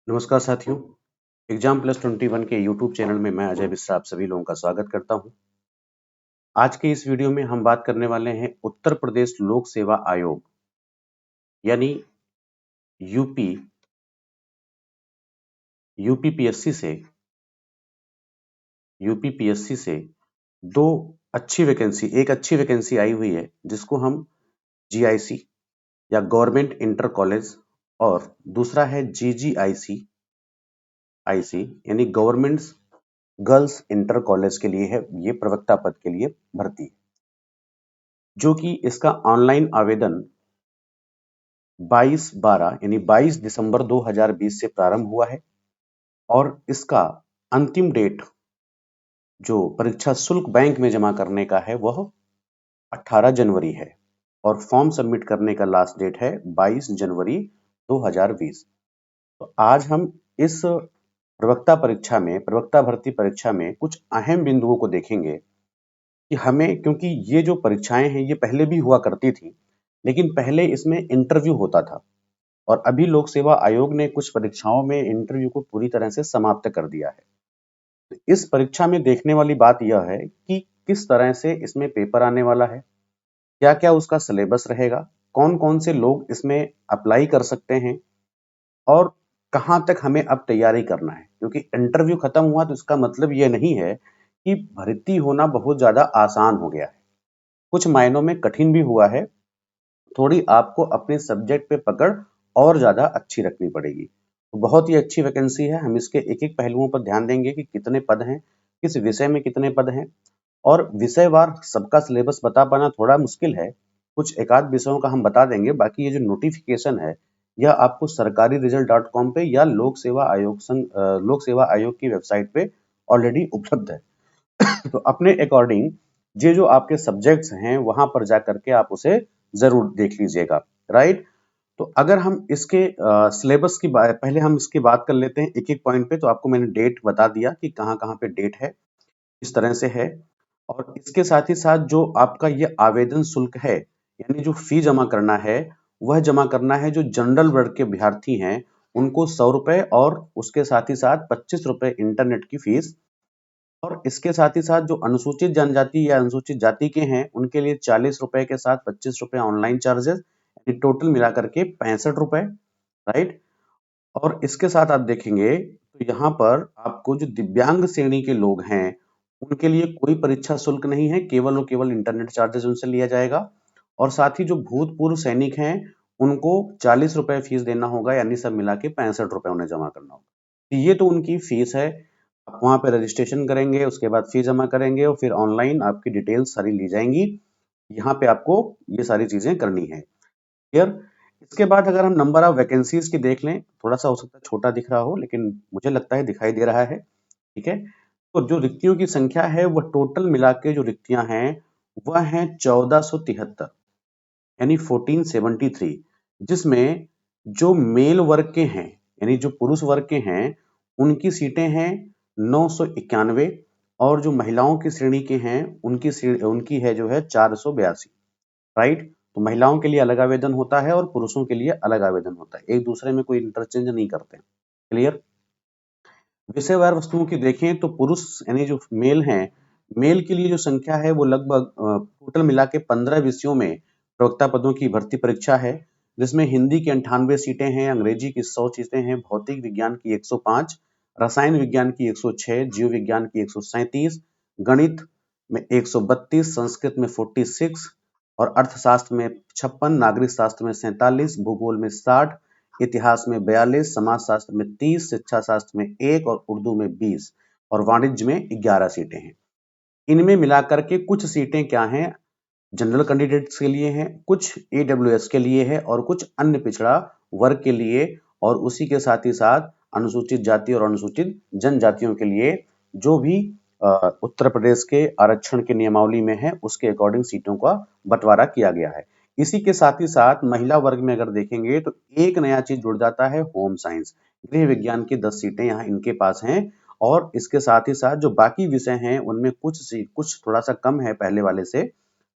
नमस्कार साथियों, exam plus 21 के यूट्यूब चैनल में मैं अजय मिश्रा आप सभी लोगों का स्वागत करता हूं। आज के इस वीडियो में हम बात करने वाले हैं उत्तर प्रदेश लोक सेवा आयोग यानी यूपी यूपीपीएससी से दो एक अच्छी वैकेंसी आई हुई है जिसको हम जीआईसी या गवर्नमेंट इंटर कॉलेज और दूसरा है जीजीआईसी आईसी यानी गवर्नमेंट गर्ल्स इंटर कॉलेज के लिए है। ये प्रवक्ता पद के लिए भर्ती है, जो कि इसका ऑनलाइन आवेदन 22/12 यानी 22 दिसंबर 2020 से प्रारंभ हुआ है और इसका अंतिम डेट जो परीक्षा शुल्क बैंक में जमा करने का है वह 18 जनवरी है और फॉर्म सबमिट करने का लास्ट डेट है 22 जनवरी 2020। तो आज हम इस प्रवक्ता भर्ती परीक्षा में कुछ अहम बिंदुओं को देखेंगे कि हमें, क्योंकि ये जो परीक्षाएं हैं ये पहले भी हुआ करती थी, लेकिन पहले इसमें इंटरव्यू होता था और अभी लोक सेवा आयोग ने कुछ परीक्षाओं में इंटरव्यू को पूरी तरह से समाप्त कर दिया है। तो इस परीक्षा में देखने वाली बात यह है कि किस तरह से इसमें पेपर आने वाला है, क्या क्या उसका सिलेबस रहेगा, कौन कौन से लोग इसमें अप्लाई कर सकते हैं और कहाँ तक हमें अब तैयारी करना है। क्योंकि इंटरव्यू खत्म हुआ तो इसका मतलब यह नहीं है कि भर्ती होना बहुत ज्यादा आसान हो गया है, कुछ मायनों में कठिन भी हुआ है। थोड़ी आपको अपने सब्जेक्ट पे पकड़ और ज्यादा अच्छी रखनी पड़ेगी। तो बहुत ही अच्छी वैकेंसी है। हम इसके एक एक पहलुओं पर ध्यान देंगे कि कितने पद हैं, किस विषय में कितने पद हैं और विषयवार सबका सिलेबस बता पाना थोड़ा मुश्किल है। कुछ एक आध विषयों का हम बता देंगे, बाकी ये जो नोटिफिकेशन है यह आपको सरकारी रिजल्ट.com पे या लोक सेवा आयोग की वेबसाइट पे ऑलरेडी उपलब्ध है। तो अपने अकॉर्डिंग ये जो आपके सब्जेक्ट्स हैं वहां पर जाकर के आप उसे जरूर देख लीजिएगा, राइट। तो अगर हम इसके सिलेबस की पहले हम इसकी बात कर लेते हैं एक एक पॉइंट पे। तो आपको मैंने डेट बता दिया कि कहाँ कहाँ पे डेट है, इस तरह से है। और इसके साथ ही साथ जो आपका ये आवेदन शुल्क है यानी जो फी जमा करना है, वह जमा करना है जो जनरल वर्ग के अभ्यर्थी हैं उनको 100 रुपए और उसके साथ ही साथ 25 रुपए इंटरनेट की फीस। और इसके साथ ही साथ जो अनुसूचित जनजाति या अनुसूचित जाति के हैं उनके लिए 40 रुपए के साथ 25 रुपए ऑनलाइन चार्जेस, यानी टोटल मिलाकर के 65 रुपए, राइट। और इसके साथ आप देखेंगे तो यहाँ पर आपको जो दिव्यांग श्रेणी के लोग हैं उनके लिए कोई परीक्षा शुल्क नहीं है, केवल और केवल इंटरनेट चार्जेस उनसे लिया जाएगा। और साथ ही जो भूतपूर्व सैनिक हैं उनको 40 रुपए फीस देना होगा, यानी सब मिला के 65 रुपए उन्हें जमा करना होगा। तो ये तो उनकी फीस है। आप वहाँ पे रजिस्ट्रेशन करेंगे, उसके बाद फीस जमा करेंगे और फिर ऑनलाइन आपकी डिटेल्स सारी ली जाएंगी। यहाँ पे आपको ये सारी चीजें करनी है, क्लियर। इसके बाद अगर हम नंबर ऑफ वैकेंसीज की देख लें, थोड़ा सा हो सकता है छोटा दिख रहा हो लेकिन मुझे लगता है दिखाई दे रहा है, ठीक है। तो जो रिक्तियों की संख्या है वह टोटल मिला के जो रिक्तियां हैं वह हैं 1473 यानी 1473, जिसमें जो मेल वर्ग के हैं यानी जो पुरुष वर्ग के हैं उनकी सीटें हैं 991 और जो महिलाओं की श्रेणी के हैं उनकी है जो है 482, राइट। तो महिलाओं के लिए अलग आवेदन होता है और पुरुषों के लिए अलग आवेदन होता है, एक दूसरे में कोई इंटरचेंज नहीं करते, क्लियर। विषयवार वस्तुओं की देखें तो पुरुष यानी जो मेल हैं, मेल के लिए जो संख्या है वो लगभग टोटल मिला के 15 विषयों में प्रवक्ता पदों की भर्ती परीक्षा है, जिसमें हिंदी की 98 सीटें हैं, अंग्रेजी की 100 सीटें हैं, भौतिक विज्ञान की 105, रसायन विज्ञान की 106, जीव विज्ञान की 137, गणित में 132, संस्कृत में 46 और अर्थशास्त्र में 56, नागरिक शास्त्र में 47, भूगोल में 60, इतिहास में 42, समाजशास्त्र में 30, शिक्षा शास्त्र में 1 और उर्दू में 20 और वाणिज्य में 11 सीटें हैं। इनमें मिलाकर के कुछ सीटें क्या हैं, जनरल कैंडिडेट्स के लिए हैं, कुछ ईडब्ल्यूएस के लिए है और कुछ अन्य पिछड़ा वर्ग के लिए और उसी के साथ ही साथ अनुसूचित जाति और अनुसूचित जनजातियों के लिए जो भी उत्तर प्रदेश के आरक्षण के नियमावली में है उसके अकॉर्डिंग सीटों का बंटवारा किया गया है। इसी के साथ ही साथ महिला वर्ग में अगर देखेंगे तो एक नया चीज जुड़ जाता है, होम साइंस, गृह विज्ञान की 10 सीटें यहाँ इनके पास हैं। और इसके साथ ही साथ जो बाकी विषय हैं उनमें कुछ थोड़ा सा कम है पहले वाले से,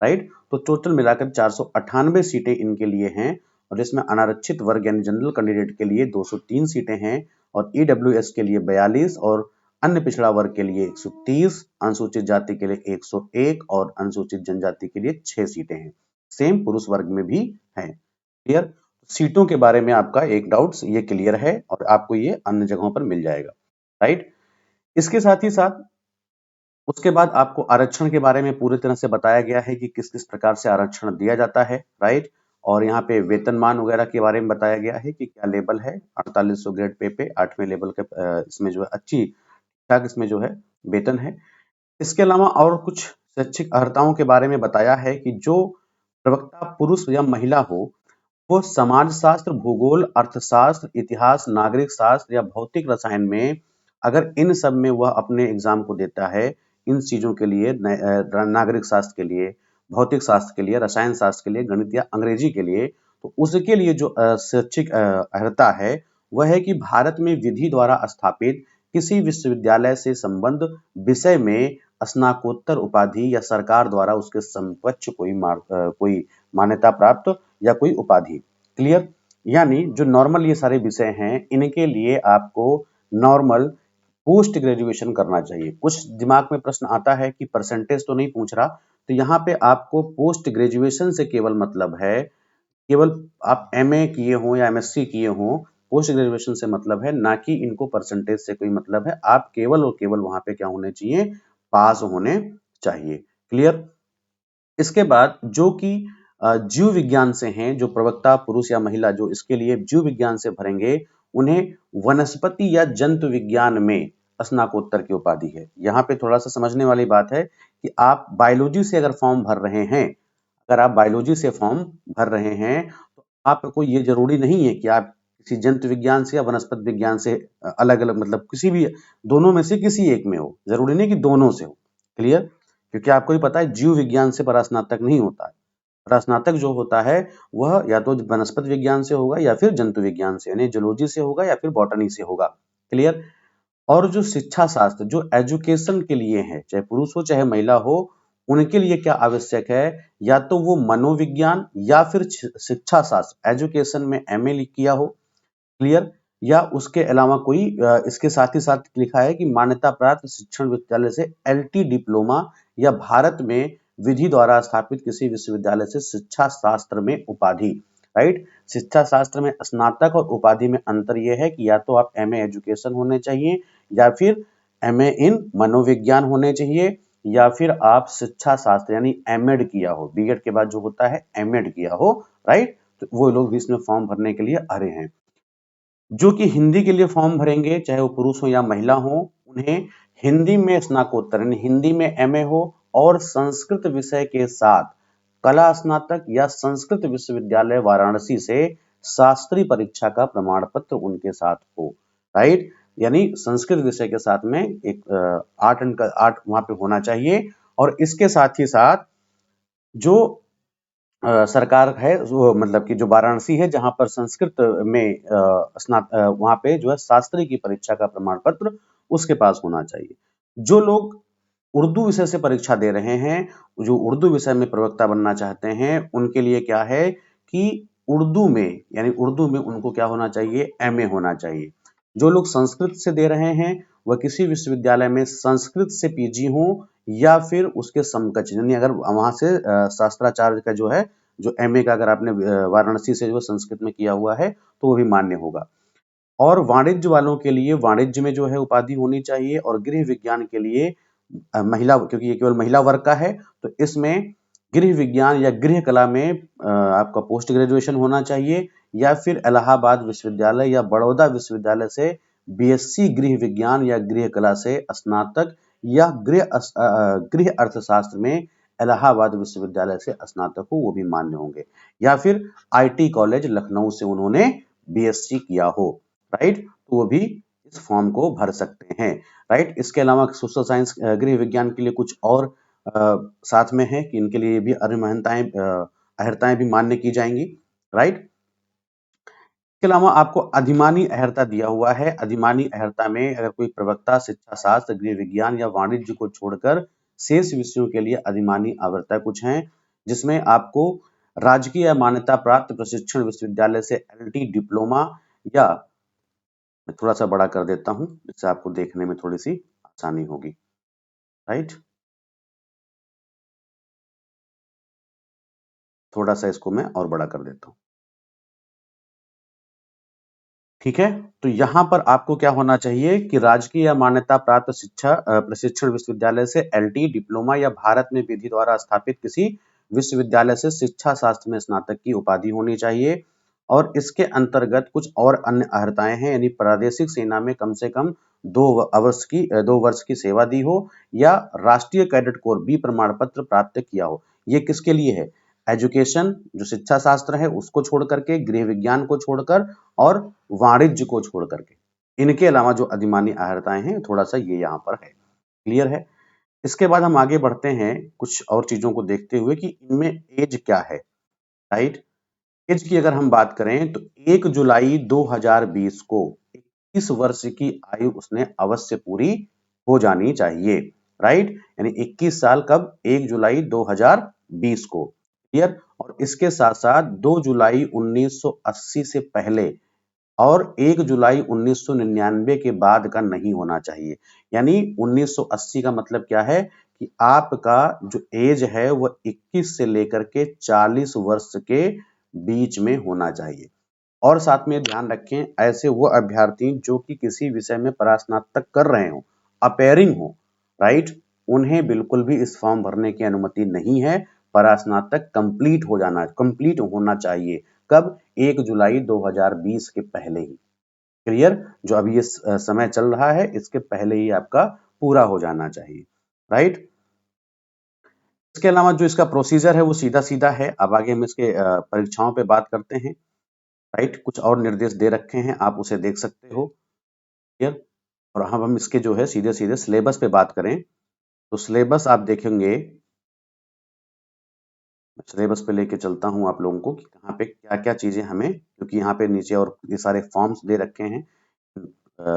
राइट। तो टोटल मिलाकर 498 सीटें इनके लिए हैं और इसमें अनारक्षित वर्ग यानी जनरल कैंडिडेट के लिए 203 सीटें हैं और ईडब्ल्यूएस के लिए 42 और अन्य पिछड़ा वर्ग के लिए 130, अनुसूचित जाति के लिए 101 और अनुसूचित जनजाति के लिए 6 सीटें हैं। सेम पुरुष वर्ग में भी है। क्लियर? सीटों के बारे में आपका एक डाउट्स ये क्लियर है और आपको ये अन्य जगहों पर मिल जाएगा, राइट? इसके साथ ही साथ उसके बाद आपको आरक्षण के बारे में पूरी तरह से बताया गया है कि किस-किस प्रकार से आरक्षण दिया जाता है, राइट? और यहाँ पे वेतनमान वगैरह के बारे में बताया गया है कि क्या लेवल है 4800 ग्रेड पे 8वें लेवल के इसमें जो है अच्छी ठाक इसमें जो है वेतन है। इसके अलावा और कुछ शैक्षिक अर्हताओं के बारे में बताया है कि जो प्रवक्ता पुरुष या महिला हो, वो समाजशास्त्र, भूगोल, अर्थशास्त्र, इतिहास, नागरिक शास्त्र या भौतिक रसायन में अगर इन सब में वह अपने एग्जाम को देता है, इन चीजों के लिए नागरिक शास्त्र के लिए, भौतिक शास्त्र के लिए, रसायन शास्त्र के लिए, गणित या अंग्रेजी के लिए, तो उसके लिए जो शैक्षिक अर्हता है वह है कि भारत में विधि द्वारा स्थापित किसी विश्वविद्यालय से संबद्ध विषय में स्नातकोत्तर उपाधि या सरकार द्वारा उसके समकक्ष कोई मान्यता प्राप्त या कोई उपाधि। क्लियर? यानी जो नॉर्मल ये सारे विषय हैं इनके लिए आपको नॉर्मल पोस्ट ग्रेजुएशन करना चाहिए। कुछ दिमाग में प्रश्न आता है कि परसेंटेज तो नहीं पूछ रहा, तो यहाँ पे आपको पोस्ट ग्रेजुएशन से केवल मतलब है, केवल आप एमए किए हों या एमएससी किए हों, पोस्ट ग्रेजुएशन से मतलब है, ना कि इनको परसेंटेज से कोई मतलब है। आप केवल और केवल वहां पे क्या होने चाहिए, पास होने चाहिए। क्लियर? इसके बाद जो कि जीव विज्ञान से हैं, जो प्रवक्ता पुरुष या महिला जो इसके लिए जीव विज्ञान से भरेंगे, उन्हें वनस्पति या जंतु विज्ञान में स्नातकोत्तर की उपाधि है। यहाँ पे थोड़ा सा समझने वाली बात है कि आप बायोलॉजी से अगर फॉर्म भर रहे हैं, अगर आप बायोलॉजी से फॉर्म भर रहे हैं तो आपको ये जरूरी नहीं है कि आप किसी जंतु विज्ञान से या वनस्पति विज्ञान से अलग अलग मतलब किसी भी दोनों में से किसी एक में हो, जरूरी नहीं कि दोनों से हो। क्लियर? क्योंकि आपको ही पता है जीव विज्ञान से परास्नातक नहीं होता है। परास्नातक जो होता है वह या तो वनस्पति विज्ञान से होगा या फिर जंतु विज्ञान से, यानी जूलॉजी से होगा या फिर बॉटनी से होगा। क्लियर? और जो शिक्षा शास्त्र जो एजुकेशन के लिए है, चाहे पुरुष हो चाहे महिला हो, उनके लिए क्या आवश्यक है, या तो वो मनोविज्ञान या फिर शिक्षा शास्त्र एजुकेशन में एमए किया हो। क्लियर? या उसके अलावा कोई इसके साथ ही साथ लिखा है कि मान्यता प्राप्त शिक्षण विद्यालय से एलटी डिप्लोमा या भारत में विधि द्वारा स्थापित किसी विश्वविद्यालय से शिक्षा शास्त्र में उपाधि। राइट? शिक्षा शास्त्र में स्नातक और उपाधि में अंतर यह है कि या तो आप एमए एजुकेशन होने चाहिए या फिर एमए इन मनोविज्ञान होने चाहिए या फिर आप शिक्षा शास्त्र यानी एमएड किया हो, बीएड के बाद जो होता है एमएड किया हो। राइट? तो वो लोग भी इसमें फॉर्म भरने के लिए अर्ह हैं। जो कि हिंदी के लिए फॉर्म भरेंगे, चाहे वो पुरुष हो या महिला हो, उन्हें हिंदी में स्नातकोत्तर यानी हिंदी में एमए हो और संस्कृत विषय के साथ कला स्नातक या संस्कृत विश्वविद्यालय वाराणसी से शास्त्री परीक्षा का प्रमाण पत्र उनके साथ हो। राइट? यानी संस्कृत विषय के साथ में एक 8 अंक 8 वहां पे होना चाहिए। और इसके साथ ही साथ जो सरकार है वो मतलब कि जो वाराणसी है जहां पर संस्कृत में वहां पे जो है शास्त्री की परीक्षा का प्रमाण पत्र उसके पास होना चाहिए। जो लोग उर्दू विषय से परीक्षा दे रहे हैं, जो उर्दू विषय में प्रवक्ता बनना चाहते हैं, उनके लिए क्या है कि उर्दू में यानी उर्दू में उनको क्या होना चाहिए, एमए होना चाहिए। जो लोग संस्कृत से दे रहे हैं वह किसी विश्वविद्यालय में संस्कृत से पीजी हो या फिर उसके समकक्ष, यानी अगर वहां से शास्त्राचार्य का जो है जो एमए का अगर आपने वाराणसी से जो संस्कृत में किया हुआ है तो वो भी मान्य होगा। और वाणिज्य वालों के लिए वाणिज्य में जो है उपाधि होनी चाहिए और गृह विज्ञान के लिए महिला, क्योंकि ये केवल महिला वर्ग का है तो इसमें गृह विज्ञान या गृह कला में आपका पोस्ट ग्रेजुएशन होना चाहिए या फिर इलाहाबाद विश्वविद्यालय या बड़ौदा विश्वविद्यालय से बीएससी गृह विज्ञान या गृह कला से स्नातक या गृह अर्थशास्त्र में इलाहाबाद विश्वविद्यालय से स्नातक हो, वो भी मान्य होंगे। या फिर आईटी कॉलेज लखनऊ से उन्होंने बीएससी किया हो। राइट? तो वो भी इस फॉर्म को भर सकते हैं। राइट? इसके अलावा सोशल साइंस गृह विज्ञान के लिए कुछ और साथ में है कि इनके लिए भी अहर्ताएं भी मान्य की जाएंगी। राइट? इसके अलावा आपको अधिमानी अहर्ता दिया हुआ है। अधिमानी अहर्ता में अगर कोई प्रवक्ता शिक्षा शास्त्र, गृह विज्ञान या वाणिज्य को छोड़कर शेष विषयों के लिए अधिमानी अहर्ता कुछ हैं, जिसमें आपको राजकीय मान्यता प्राप्त प्रशिक्षण विश्वविद्यालय से एलटी डिप्लोमा या मैं थोड़ा सा बड़ा कर देता हूं, जिससे आपको देखने में थोड़ी सी आसानी होगी। राइट, थोड़ा सा इसको मैं और बड़ा कर देता हूं। ठीक है, तो यहां पर आपको क्या होना चाहिए कि राजकीय या मान्यता प्राप्त शिक्षा प्रशिक्षण विश्वविद्यालय से एलटी डिप्लोमा या भारत में विधि द्वारा स्थापित किसी विश्वविद्यालय से शिक्षा शास्त्र में स्नातक की उपाधि होनी चाहिए। और इसके अंतर्गत कुछ और अन्य अर्हताएं हैं, यानी प्रादेशिक सेना में कम से कम 2 वर्ष की सेवा दी हो या राष्ट्रीय कैडेट कोर बी प्रमाण पत्र प्राप्त किया हो। ये किसके लिए है? एजुकेशन जो शिक्षा शास्त्र है उसको छोड़ करके, गृह विज्ञान को छोड़कर और वाणिज्य को छोड़ करके, इनके अलावा जो अधिमानी अर्हताएं हैं थोड़ा सा ये यहाँ पर है। क्लियर है? इसके बाद हम आगे बढ़ते हैं कुछ और चीजों को देखते हुए कि इनमें एज क्या है। राइट, एज की अगर हम बात करें तो 1 जुलाई 2020 को 21 वर्ष की आयु उसने अवश्य पूरी हो जानी चाहिए। राइट, यानी 21 साल कब? 1 जुलाई 2020 को। क्लियर? और इसके साथ साथ 2 जुलाई 1980 से पहले और 1 जुलाई 1999 के बाद का नहीं होना चाहिए। यानी 1980 का मतलब क्या है कि आपका जो एज है वह 21 से लेकर के 40 वर्ष के बीच में होना चाहिए। और साथ में ध्यान रखें, ऐसे वो अभ्यर्थी जो कि किसी विषय में परास्नातक कर रहे हो, अपेयरिंग हो, राइट, उन्हें बिल्कुल भी इस फॉर्म भरने की अनुमति नहीं है। परास्नातक कंप्लीट होना चाहिए। कब? 1 जुलाई 2020 के पहले ही। क्लियर? जो अभी ये समय चल रहा है इसके पहले ही आपका पूरा हो जाना चाहिए। राइट, इसके अलावा जो इसका प्रोसीजर है वो सीधा सीधा है। अब आगे हम इसके परीक्षाओं पे बात करते हैं। राइट, कुछ और निर्देश दे रखे हैं, आप उसे देख सकते हो। क्लियर? और हम इसके जो है सीधे सीधे सिलेबस पे बात करें तो सिलेबस आप देखेंगे, सिलेबस पे लेके चलता हूं आप लोगों को कि कहाँ पे क्या क्या चीजें हमें, क्योंकि यहाँ पे नीचे और ये सारे फॉर्म्स दे रखे हैं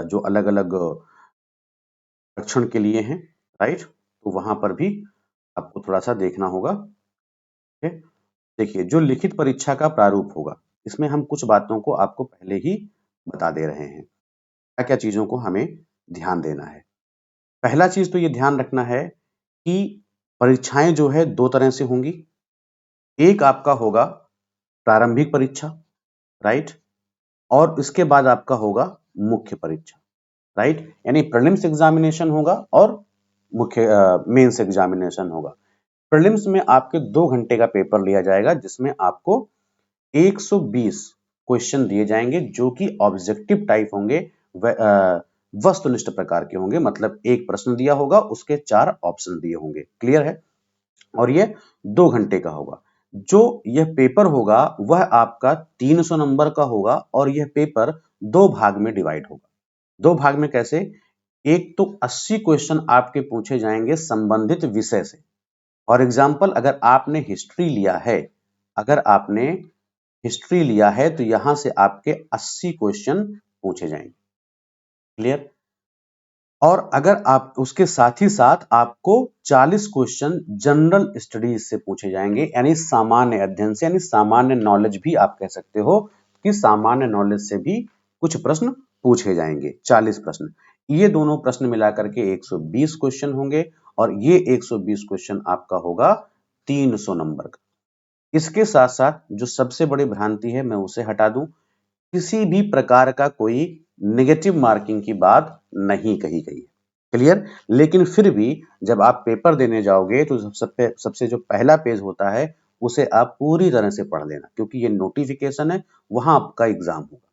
जो अलग अलग आरक्षण के लिए हैं। राइट, तो वहां पर भी आपको थोड़ा सा देखना होगा। ठीक है? देखिए, जो लिखित परीक्षा का प्रारूप होगा इसमें हम कुछ बातों को आपको पहले ही बता दे रहे हैं, क्या क्या चीजों को हमें ध्यान देना है। पहला चीज तो ये ध्यान रखना है कि परीक्षाएं जो है दो तरह से होंगी। एक आपका होगा प्रारंभिक परीक्षा, राइट, और इसके बाद आपका होगा मुख्य परीक्षा। राइट, यानी प्रीलिम्स एग्जामिनेशन होगा और मुख्य मेंस एग्जामिनेशन होगा। प्रीलिम्स में आपके 2 घंटे का पेपर लिया जाएगा जिसमें आपको 120 क्वेश्चन दिए जाएंगे जो कि ऑब्जेक्टिव टाइप होंगे, वस्तुनिष्ठ प्रकार के होंगे। मतलब एक प्रश्न दिया होगा, उसके 4 ऑप्शन दिए होंगे। क्लियर है? और ये 2 घंटे का होगा। जो यह पेपर होगा वह आपका 300 नंबर का होगा और यह पेपर 2 भाग में डिवाइड होगा। 2 भाग में कैसे? एक तो 80 क्वेश्चन आपके पूछे जाएंगे संबंधित विषय से। फॉर एग्जाम्पल, अगर आपने हिस्ट्री लिया है तो यहां से आपके 80 क्वेश्चन पूछे जाएंगे। क्लियर? और अगर आप उसके साथ ही साथ आपको 40 क्वेश्चन जनरल स्टडीज से पूछे जाएंगे, यानी सामान्य अध्ययन से, यानी सामान्य नॉलेज भी आप कह सकते हो कि सामान्य नॉलेज से भी कुछ प्रश्न पूछे जाएंगे, 40 प्रश्न। ये दोनों प्रश्न मिलाकर के 120 क्वेश्चन होंगे और ये 120 क्वेश्चन आपका होगा 300 नंबर का। इसके साथ साथ जो सबसे बड़ी भ्रांति है मैं उसे हटा दूं, किसी भी प्रकार का कोई नेगेटिव मार्किंग की बात नहीं कही गई है। क्लियर? लेकिन फिर भी जब आप पेपर देने जाओगे तो सबसे जो पहला पेज होता है उसे आप पूरी तरह से पढ़ लेना, क्योंकि ये नोटिफिकेशन है, वहां आपका एग्जाम होगा।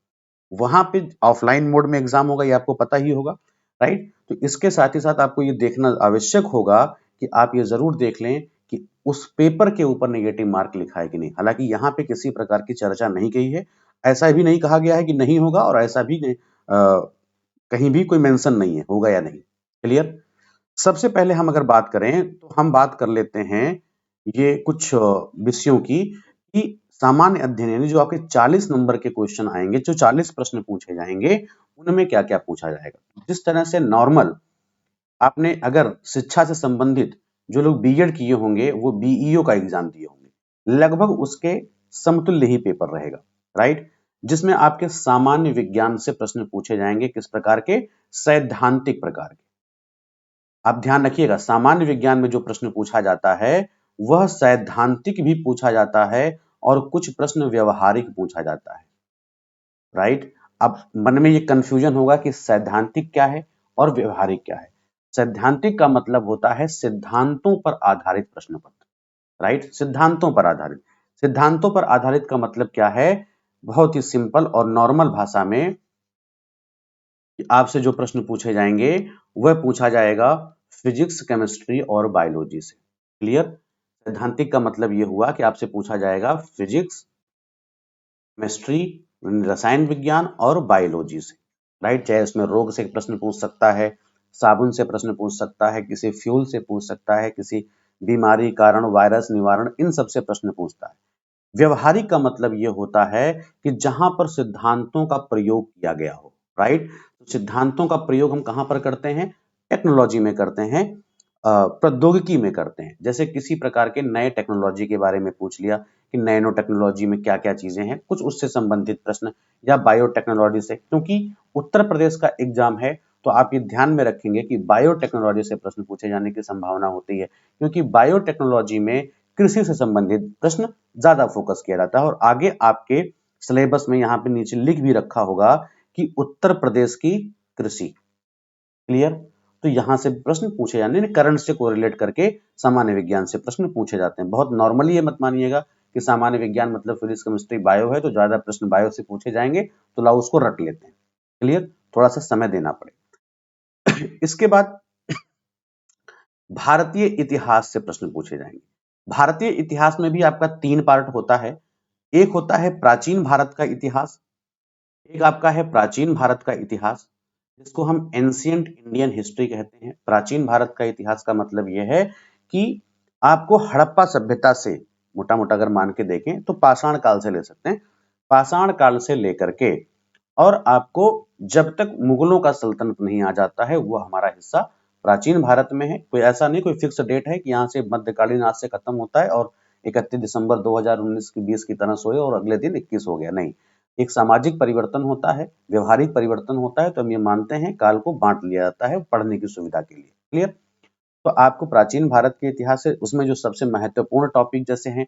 वहां पे ऑफलाइन मोड में एग्जाम होगा, ये आपको पता ही होगा। राइट, तो इसके साथ ही साथ आपको ये देखना आवश्यक होगा कि आप ये जरूर देख लें कि उस पेपर के ऊपर नेगेटिव मार्क लिखा है कि नहीं। हालांकि यहाँ पे किसी प्रकार की चर्चा नहीं की है, ऐसा भी नहीं कहा गया है कि नहीं होगा और ऐसा भी नहीं, कहीं भी कोई मेंशन नहीं है होगा या नहीं। क्लियर? सबसे पहले हम अगर बात करें तो हम बात कर लेते हैं ये कुछ विषयों की कि सामान्य अध्ययन, यानी जो आपके 40 नंबर के क्वेश्चन आएंगे, जो 40 प्रश्न पूछे जाएंगे, उनमें क्या क्या पूछा जाएगा। जिस तरह से नॉर्मल आपने अगर शिक्षा से संबंधित जो लोग बीएड किए होंगे वो बीईओ का एग्जाम दिए होंगे, लगभग उसके समतुल्य ही पेपर रहेगा। राइट, जिसमें आपके सामान्य विज्ञान से प्रश्न पूछे जाएंगे। किस प्रकार के? सैद्धांतिक प्रकार के। आप ध्यान रखिएगा, सामान्य विज्ञान में जो प्रश्न पूछा जाता है वह सैद्धांतिक भी पूछा जाता है और कुछ प्रश्न व्यवहारिक पूछा जाता है। राइट? अब मन में ये कंफ्यूजन होगा कि सैद्धांतिक क्या है और व्यवहारिक क्या है। सैद्धांतिक का मतलब होता है सिद्धांतों पर आधारित प्रश्न पत्र। राइट? सिद्धांतों पर आधारित। सिद्धांतों पर आधारित का मतलब क्या है? बहुत ही सिंपल और नॉर्मल भाषा में आपसे जो प्रश्न पूछे जाएंगे वह पूछा जाएगा फिजिक्स, केमिस्ट्री और बायोलॉजी से। क्लियर? सैद्धांतिक का मतलब यह हुआ कि आपसे पूछा जाएगा फिजिक्स, केमिस्ट्री, रसायन विज्ञान और बायोलॉजी से। राइट? चाहे इसमें रोग से प्रश्न पूछ सकता है, साबुन से प्रश्न पूछ सकता है, किसी फ्यूल से पूछ सकता है, किसी बीमारी कारण, वायरस निवारण, इन सब से प्रश्न पूछता है। व्यवहारिक का मतलब यह होता है कि जहां पर सिद्धांतों का प्रयोग किया गया हो। राइट? तो सिद्धांतों का प्रयोग हम कहां पर करते हैं? टेक्नोलॉजी में करते हैं, प्रौद्योगिकी में करते हैं। जैसे किसी प्रकार के नए टेक्नोलॉजी के बारे में पूछ लिया कि नैनो टेक्नोलॉजी में क्या क्या चीजें हैं, कुछ उससे संबंधित प्रश्न, या बायोटेक्नोलॉजी से। क्योंकि उत्तर प्रदेश का एग्जाम है तो आप ये ध्यान में रखेंगे कि बायोटेक्नोलॉजी से प्रश्न पूछे जाने की संभावना होती है, क्योंकि बायोटेक्नोलॉजी में कृषि से संबंधित प्रश्न ज्यादा फोकस किया जाता है। और आगे आपके सिलेबस में यहाँ पे नीचे लिख भी रखा होगा कि उत्तर प्रदेश की कृषि। क्लियर? तो यहां से प्रश्न पूछे जाने, करंट से कोरिलेट करके सामान्य विज्ञान से प्रश्न पूछे जाते हैं। बहुत नॉर्मली ये मत मानिएगा कि सामान्य विज्ञान मतलब फिजिक्स, केमिस्ट्री, बायो है तो ज्यादा प्रश्न बायो से पूछे जाएंगे तो लाओ उसको रट लेते हैं। क्लियर? थोड़ा सा समय देना पड़े। इसके बाद भारतीय इतिहास से प्रश्न पूछे जाएंगे। भारतीय इतिहास में भी आपका 3 पार्ट होता है। एक होता है प्राचीन भारत का इतिहास, एक आपका है प्राचीन भारत का इतिहास, जिसको हम एंशिएंट इंडियन हिस्ट्री कहते हैं। प्राचीन भारत का इतिहास का मतलब यह है कि आपको हड़प्पा सभ्यता से, मोटा मोटा अगर मान के देखें तो पाषाण काल से ले सकते हैं, पाषाण काल से लेकर के और आपको जब तक मुगलों का सल्तनत नहीं आ जाता है वो हमारा हिस्सा प्राचीन भारत में है। कोई ऐसा नहीं कोई फिक्स डेट है कि यहाँ से मध्यकालीन आज से खत्म होता है और 31 दिसंबर 2019 की 20 की तरह सोए और अगले दिन 21 हो गया। नहीं, एक सामाजिक परिवर्तन होता है, व्यवहारिक परिवर्तन होता है, तो हम ये मानते हैं काल को बांट लिया जाता है पढ़ने की सुविधा के लिए। क्लियर? तो आपको प्राचीन भारत के इतिहास से उसमें जो सबसे महत्वपूर्ण टॉपिक जैसे हैं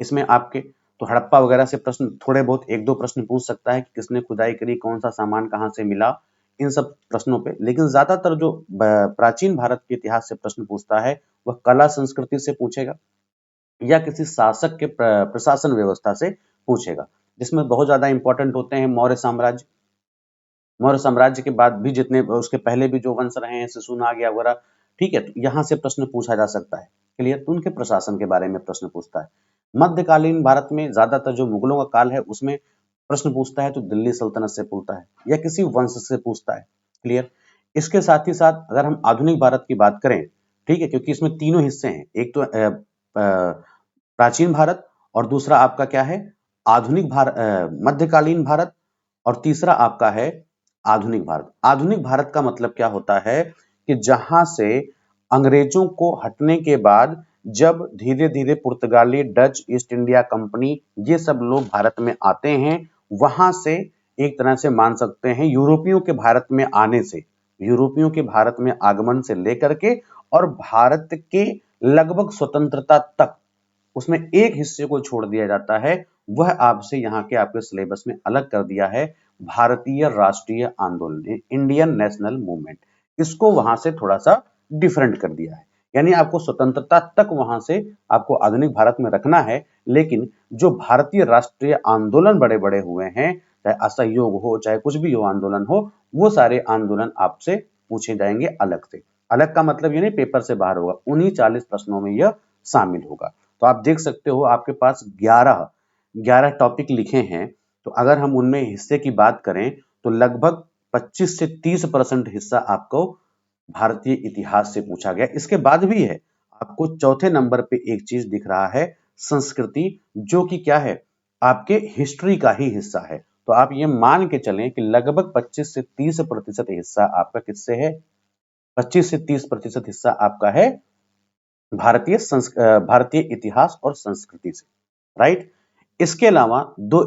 इसमें आपके तो हड़प्पा वगैरह से प्रश्न थोड़े बहुत एक दो प्रश्न पूछ सकता है कि किसने खुदाई करी, कौन सा सामान कहां से मिला, इन सब प्रश्नों पे। लेकिन ज्यादातर जो प्राचीन भारत के इतिहास से प्रश्न पूछता है वह कला संस्कृति से पूछेगा या किसी शासक के प्रशासन व्यवस्था से पूछेगा, जिसमें बहुत ज्यादा इंपॉर्टेंट होते हैं मौर्य साम्राज्य। मौर्य साम्राज्य के बाद भी जितने उसके पहले भी जो वंश रहे हैं, शिशुनाग या वगैरह, ठीक है, तो यहाँ से प्रश्न पूछा जा सकता है। क्लियर? तो उनके प्रशासन के बारे में प्रश्न पूछता है। मध्यकालीन भारत में ज्यादातर जो मुगलों का काल है उसमें प्रश्न पूछता है तो दिल्ली सल्तनत से पूछता है या किसी वंश से पूछता है। क्लियर? इसके साथ ही साथ अगर हम आधुनिक भारत की बात करें, ठीक है, क्योंकि इसमें तीनों हिस्से हैं, एक तो प्राचीन भारत और दूसरा आपका क्या है, आधुनिक भारत, मध्यकालीन भारत, और तीसरा आपका है आधुनिक भारत। आधुनिक भारत का मतलब क्या होता है कि जहां से अंग्रेजों को हटने के बाद जब धीरे धीरे पुर्तगाली, डच ईस्ट इंडिया कंपनी ये सब लोग भारत में आते हैं, वहां से एक तरह से मान सकते हैं यूरोपियों के भारत में आने से, यूरोपियों के भारत में आगमन से लेकर के और भारत के लगभग स्वतंत्रता तक उसमें एक हिस्से को छोड़ दिया जाता है। वह आपसे यहाँ के आपके सिलेबस में अलग कर दिया है, भारतीय राष्ट्रीय आंदोलन, इंडियन नेशनल मूवमेंट। इसको वहां से थोड़ा सा डिफरेंट कर दिया है। यानी आपको स्वतंत्रता तक वहां से आपको आधुनिक भारत में रखना है, लेकिन जो भारतीय राष्ट्रीय आंदोलन बड़े बड़े हुए हैं, चाहे असहयोग हो चाहे कुछ भी हो आंदोलन हो, वो सारे आंदोलन आपसे पूछे जाएंगे अलग से। अलग का मतलब ये नहीं पेपर से बाहर होगा, उन्हीं 40 प्रश्नों में यह शामिल होगा। तो आप देख सकते हो आपके पास 11 टॉपिक लिखे हैं। तो अगर हम उनमें हिस्से की बात करें तो लगभग 25 से 30% हिस्सा आपको भारतीय इतिहास से पूछा गया। इसके बाद भी है, आपको चौथे नंबर पे एक चीज दिख रहा है संस्कृति, जो कि क्या है, आपके हिस्ट्री का ही हिस्सा है। तो आप ये मान के चलें कि लगभग 25 से 30% हिस्सा आपका किससे है, 25 से 30% हिस्सा आपका है भारतीय इतिहास और संस्कृति से। राइट? इसके अलावा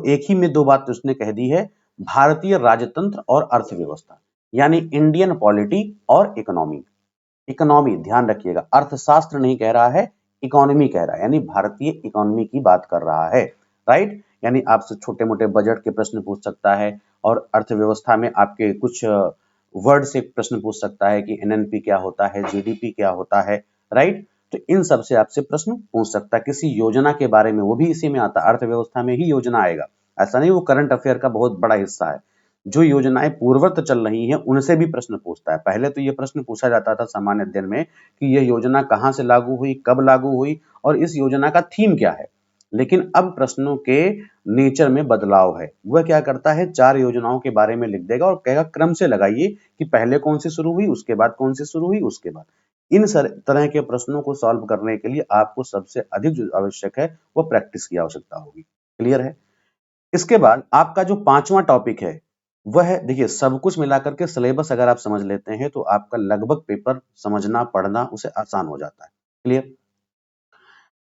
एक ही में दो बात उसने कह दी है, भारतीय राजतंत्र और अर्थव्यवस्था, यानी इंडियन पॉलिटी और इकोनॉमी। इकोनॉमी ध्यान रखिएगा, अर्थशास्त्र नहीं कह रहा है, इकोनॉमी कह रहा है, यानी भारतीय इकोनॉमी की बात कर रहा है। राइट, यानी आपसे छोटे मोटे बजट के प्रश्न पूछ सकता है, और अर्थव्यवस्था में आपके कुछ वर्ड से प्रश्न पूछ सकता है कि एनएनपी क्या होता है, जीडीपी क्या होता है। राइट, तो इन सब से आपसे प्रश्न पूछ सकता है, किसी योजना के बारे में, वो भी इसी में आता है, अर्थव्यवस्था में ही योजना आएगा। ऐसा नहीं वो करंट अफेयर का बहुत बड़ा हिस्सा है, जो योजनाएं पूर्ववत चल रही हैं उनसे भी प्रश्न पूछता है। पहले तो ये प्रश्न पूछा जाता था सामान्य अध्ययन में कि यह योजना कहां से लागू हुई, कब लागू हुई, और इस योजना का थीम क्या है। लेकिन अब प्रश्नों के नेचर में बदलाव है। वह क्या करता है, 4 योजनाओं के बारे में लिख देगा और कहेगा क्रम से लगाइए कि पहले कौन सी शुरू हुई, उसके बाद कौन सी शुरू हुई, उसके बाद। इन तरह के प्रश्नों को सॉल्व करने के लिए आपको सबसे अधिक जो आवश्यक है वो प्रैक्टिस की आवश्यकता होगी। क्लियर है? इसके बाद आपका जो 5वां टॉपिक है वह है, देखिए सब कुछ मिलाकर के सिलेबस अगर आप समझ लेते हैं तो आपका लगभग पेपर समझना पढ़ना उसे आसान हो जाता है। क्लियर?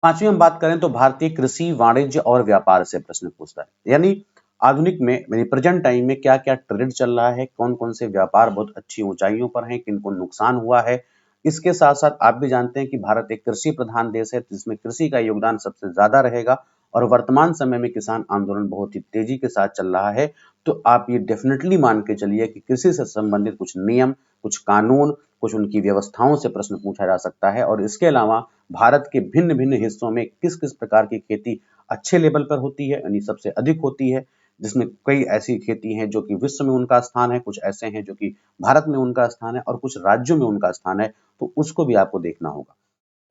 5वीं हम बात करें तो भारतीय कृषि वाणिज्य और व्यापार से प्रश्न पूछता है, यानी आधुनिक में यानी प्रेजेंट टाइम में क्या क्या ट्रेड चल रहा है, कौन कौन से व्यापार बहुत अच्छी ऊंचाइयों पर हैं, किनको नुकसान हुआ है। इसके साथ साथ आप भी जानते हैं कि भारत एक कृषि प्रधान देश है, जिसमें कृषि का योगदान सबसे ज्यादा रहेगा, और वर्तमान समय में किसान आंदोलन बहुत ही तेजी के साथ चल रहा है। तो आप ये डेफिनेटली मान के चलिए कि कृषि से संबंधित कुछ नियम, कुछ कानून, कुछ उनकी व्यवस्थाओं से प्रश्न पूछा जा सकता है। और इसके अलावा भारत के भिन्न भिन्न हिस्सों में किस किस प्रकार की खेती अच्छे लेवल पर होती है, यानी सबसे अधिक होती है, जिसमें कई ऐसी खेती हैं जो कि विश्व में उनका स्थान है, कुछ ऐसे हैं जो कि भारत में उनका स्थान है, और कुछ राज्यों में उनका स्थान है, तो उसको भी आपको देखना होगा।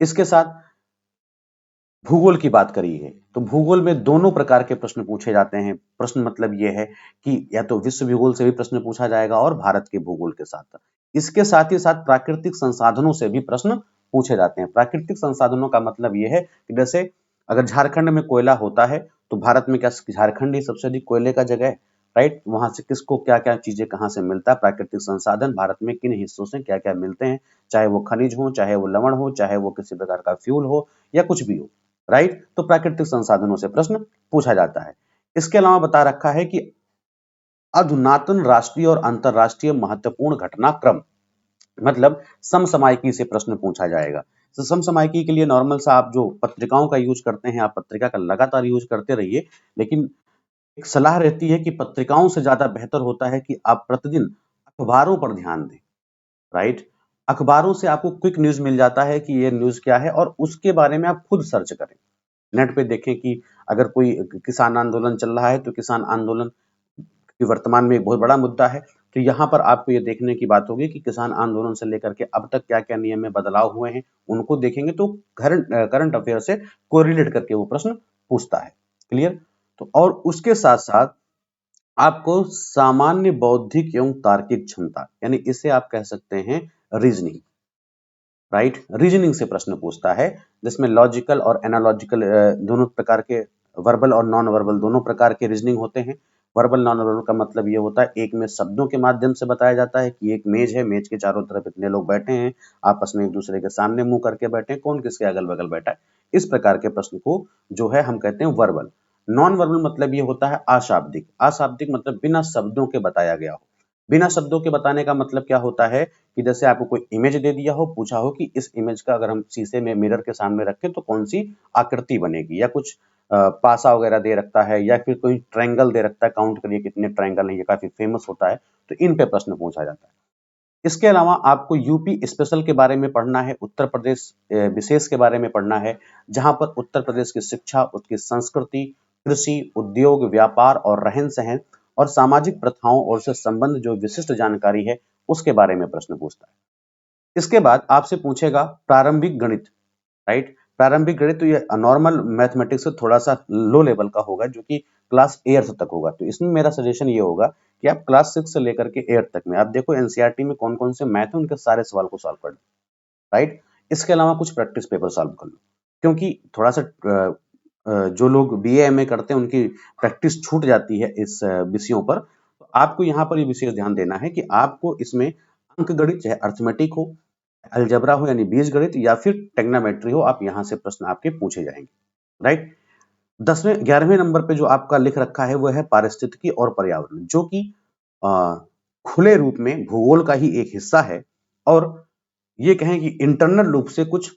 इसके साथ भूगोल की बात करी है, तो भूगोल में दोनों प्रकार के प्रश्न पूछे जाते हैं। प्रश्न मतलब ये है कि या तो विश्व भूगोल से भी प्रश्न पूछा जाएगा और भारत के भूगोल के साथ। इसके साथ ही साथ प्राकृतिक संसाधनों से भी प्रश्न पूछे जाते हैं। प्राकृतिक संसाधनों का मतलब ये है कि जैसे अगर झारखंड में कोयला होता है तो भारत में क्या झारखंड ही सबसे अधिक कोयले का जगह है? राइट, वहां से किसको क्या क्या चीजें कहां से मिलता है, प्राकृतिक संसाधन भारत में किन हिस्सों से क्या क्या मिलते हैं, चाहे वो खनिज हो, चाहे वो लवण हो, चाहे वो किसी प्रकार का फ्यूल हो, या कुछ भी हो। राइट, तो प्राकृतिक संसाधनों से प्रश्न पूछा जाता है। इसके अलावा बता रखा है कि अधुनातन राष्ट्रीय और अंतरराष्ट्रीय महत्वपूर्ण घटनाक्रम, मतलब समसामयिकी से प्रश्न पूछा जाएगा। तो समसामयिकी के लिए नॉर्मल सा आप जो पत्रिकाओं का यूज करते हैं, आप पत्रिका का लगातार यूज करते रहिए, लेकिन एक सलाह रहती है कि पत्रिकाओं से ज्यादा बेहतर होता है कि आप प्रतिदिन अखबारों पर ध्यान दें। राइट, अखबारों से आपको क्विक न्यूज मिल जाता है कि ये न्यूज क्या है, और उसके बारे में आप खुद सर्च करें, नेट पे देखें कि अगर कोई किसान आंदोलन चल रहा है तो किसान आंदोलन कि वर्तमान में एक बहुत बड़ा मुद्दा है, तो यहाँ पर आपको ये देखने की बात होगी कि किसान आंदोलन से लेकर के अब तक क्या क्या नियम में बदलाव हुए हैं, उनको देखेंगे तो करंट अफेयर से कोरिलेट करके वो प्रश्न पूछता है। क्लियर? तो और उसके साथ साथ आपको सामान्य बौद्धिक एवं तार्किक क्षमता, यानी इसे आप कह सकते हैं रीजनिंग। राइट, रीजनिंग से प्रश्न पूछता है, जिसमें लॉजिकल और एनालॉजिकल दोनों प्रकार के, वर्बल और नॉन वर्बल दोनों प्रकार के रीजनिंग होते हैं। वर्बल नॉन वर्बल का मतलब ये होता है, एक में शब्दों के माध्यम से बताया जाता है कि एक मेज है, मेज के चारों तरफ इतने लोग बैठे हैं, आपस में एक दूसरे के सामने मुंह करके बैठे हैं, कौन किसके अगल बगल बैठा है। इस प्रकार के प्रश्न को जो है हम कहते हैं वर्बल। नॉन वर्बल मतलब ये होता है अशाब्दिक। अशाब्दिक मतलब बिना शब्दों के बताया गया हो। बिना शब्दों के बताने का मतलब क्या होता है कि जैसे आपको कोई इमेज दे दिया हो, पूछा हो कि इस इमेज का अगर हम शीशे में मिरर के सामने रखें तो कौन सी आकृति बनेगी, या कुछ पासा वगैरह दे रखता है, या फिर कोई ट्रायंगल दे रखता है, काउंट करिए कितने ट्रायंगल हैं, ये काफी फेमस होता है, तो इन पे प्रश्न पूछा जाता है। इसके अलावा आपको यूपी स्पेशल के बारे में पढ़ना है, उत्तर प्रदेश विशेष के बारे में पढ़ना है, जहां पर उत्तर प्रदेश की शिक्षा, उसकी संस्कृति, कृषि, उद्योग, व्यापार और रहन सहन और सामाजिक प्रथाओं और से संबंध जो विशिष्ट जानकारी है उसके बारे में प्रश्न पूछता है। इसके बाद आपसे पूछेगा प्रारंभिक गणित। राइट, प्रारंभिक गणित तो ये नॉर्मल मैथमेटिक्स से थोड़ा सा लो लेवल का होगा, जो कि क्लास 8th तक होगा। तो इसमें मेरा सजेशन ये होगा कि आप क्लास 6 से लेकर के 8th तक में आप देखो एनसीईआरटी में कौन कौन से मैथ है, उनके सारे सवाल को सॉल्व कर लो। राइट, इसके अलावा कुछ प्रैक्टिस पेपर सॉल्व कर लो, क्योंकि थोड़ा सा जो लोग बीए एमए करते हैं उनकी प्रैक्टिस छूट जाती है इस विषयों पर। तो आपको यहाँ पर ये विशेष ध्यान देना है कि आपको इसमें अंक गणित, चाहे अर्थमेटिक हो, अलजेब्रा हो यानी बीजगणित, या फिर टेक्नोमेट्री हो, आप यहाँ से प्रश्न आपके पूछे जाएंगे। राइट, 10वें 11वें नंबर पे जो आपका लिख रखा है वो है पारिस्थितिकी और पर्यावरण, जो कि खुले रूप में भूगोल का ही एक हिस्सा है और ये कहें कि इंटरनल रूप से कुछ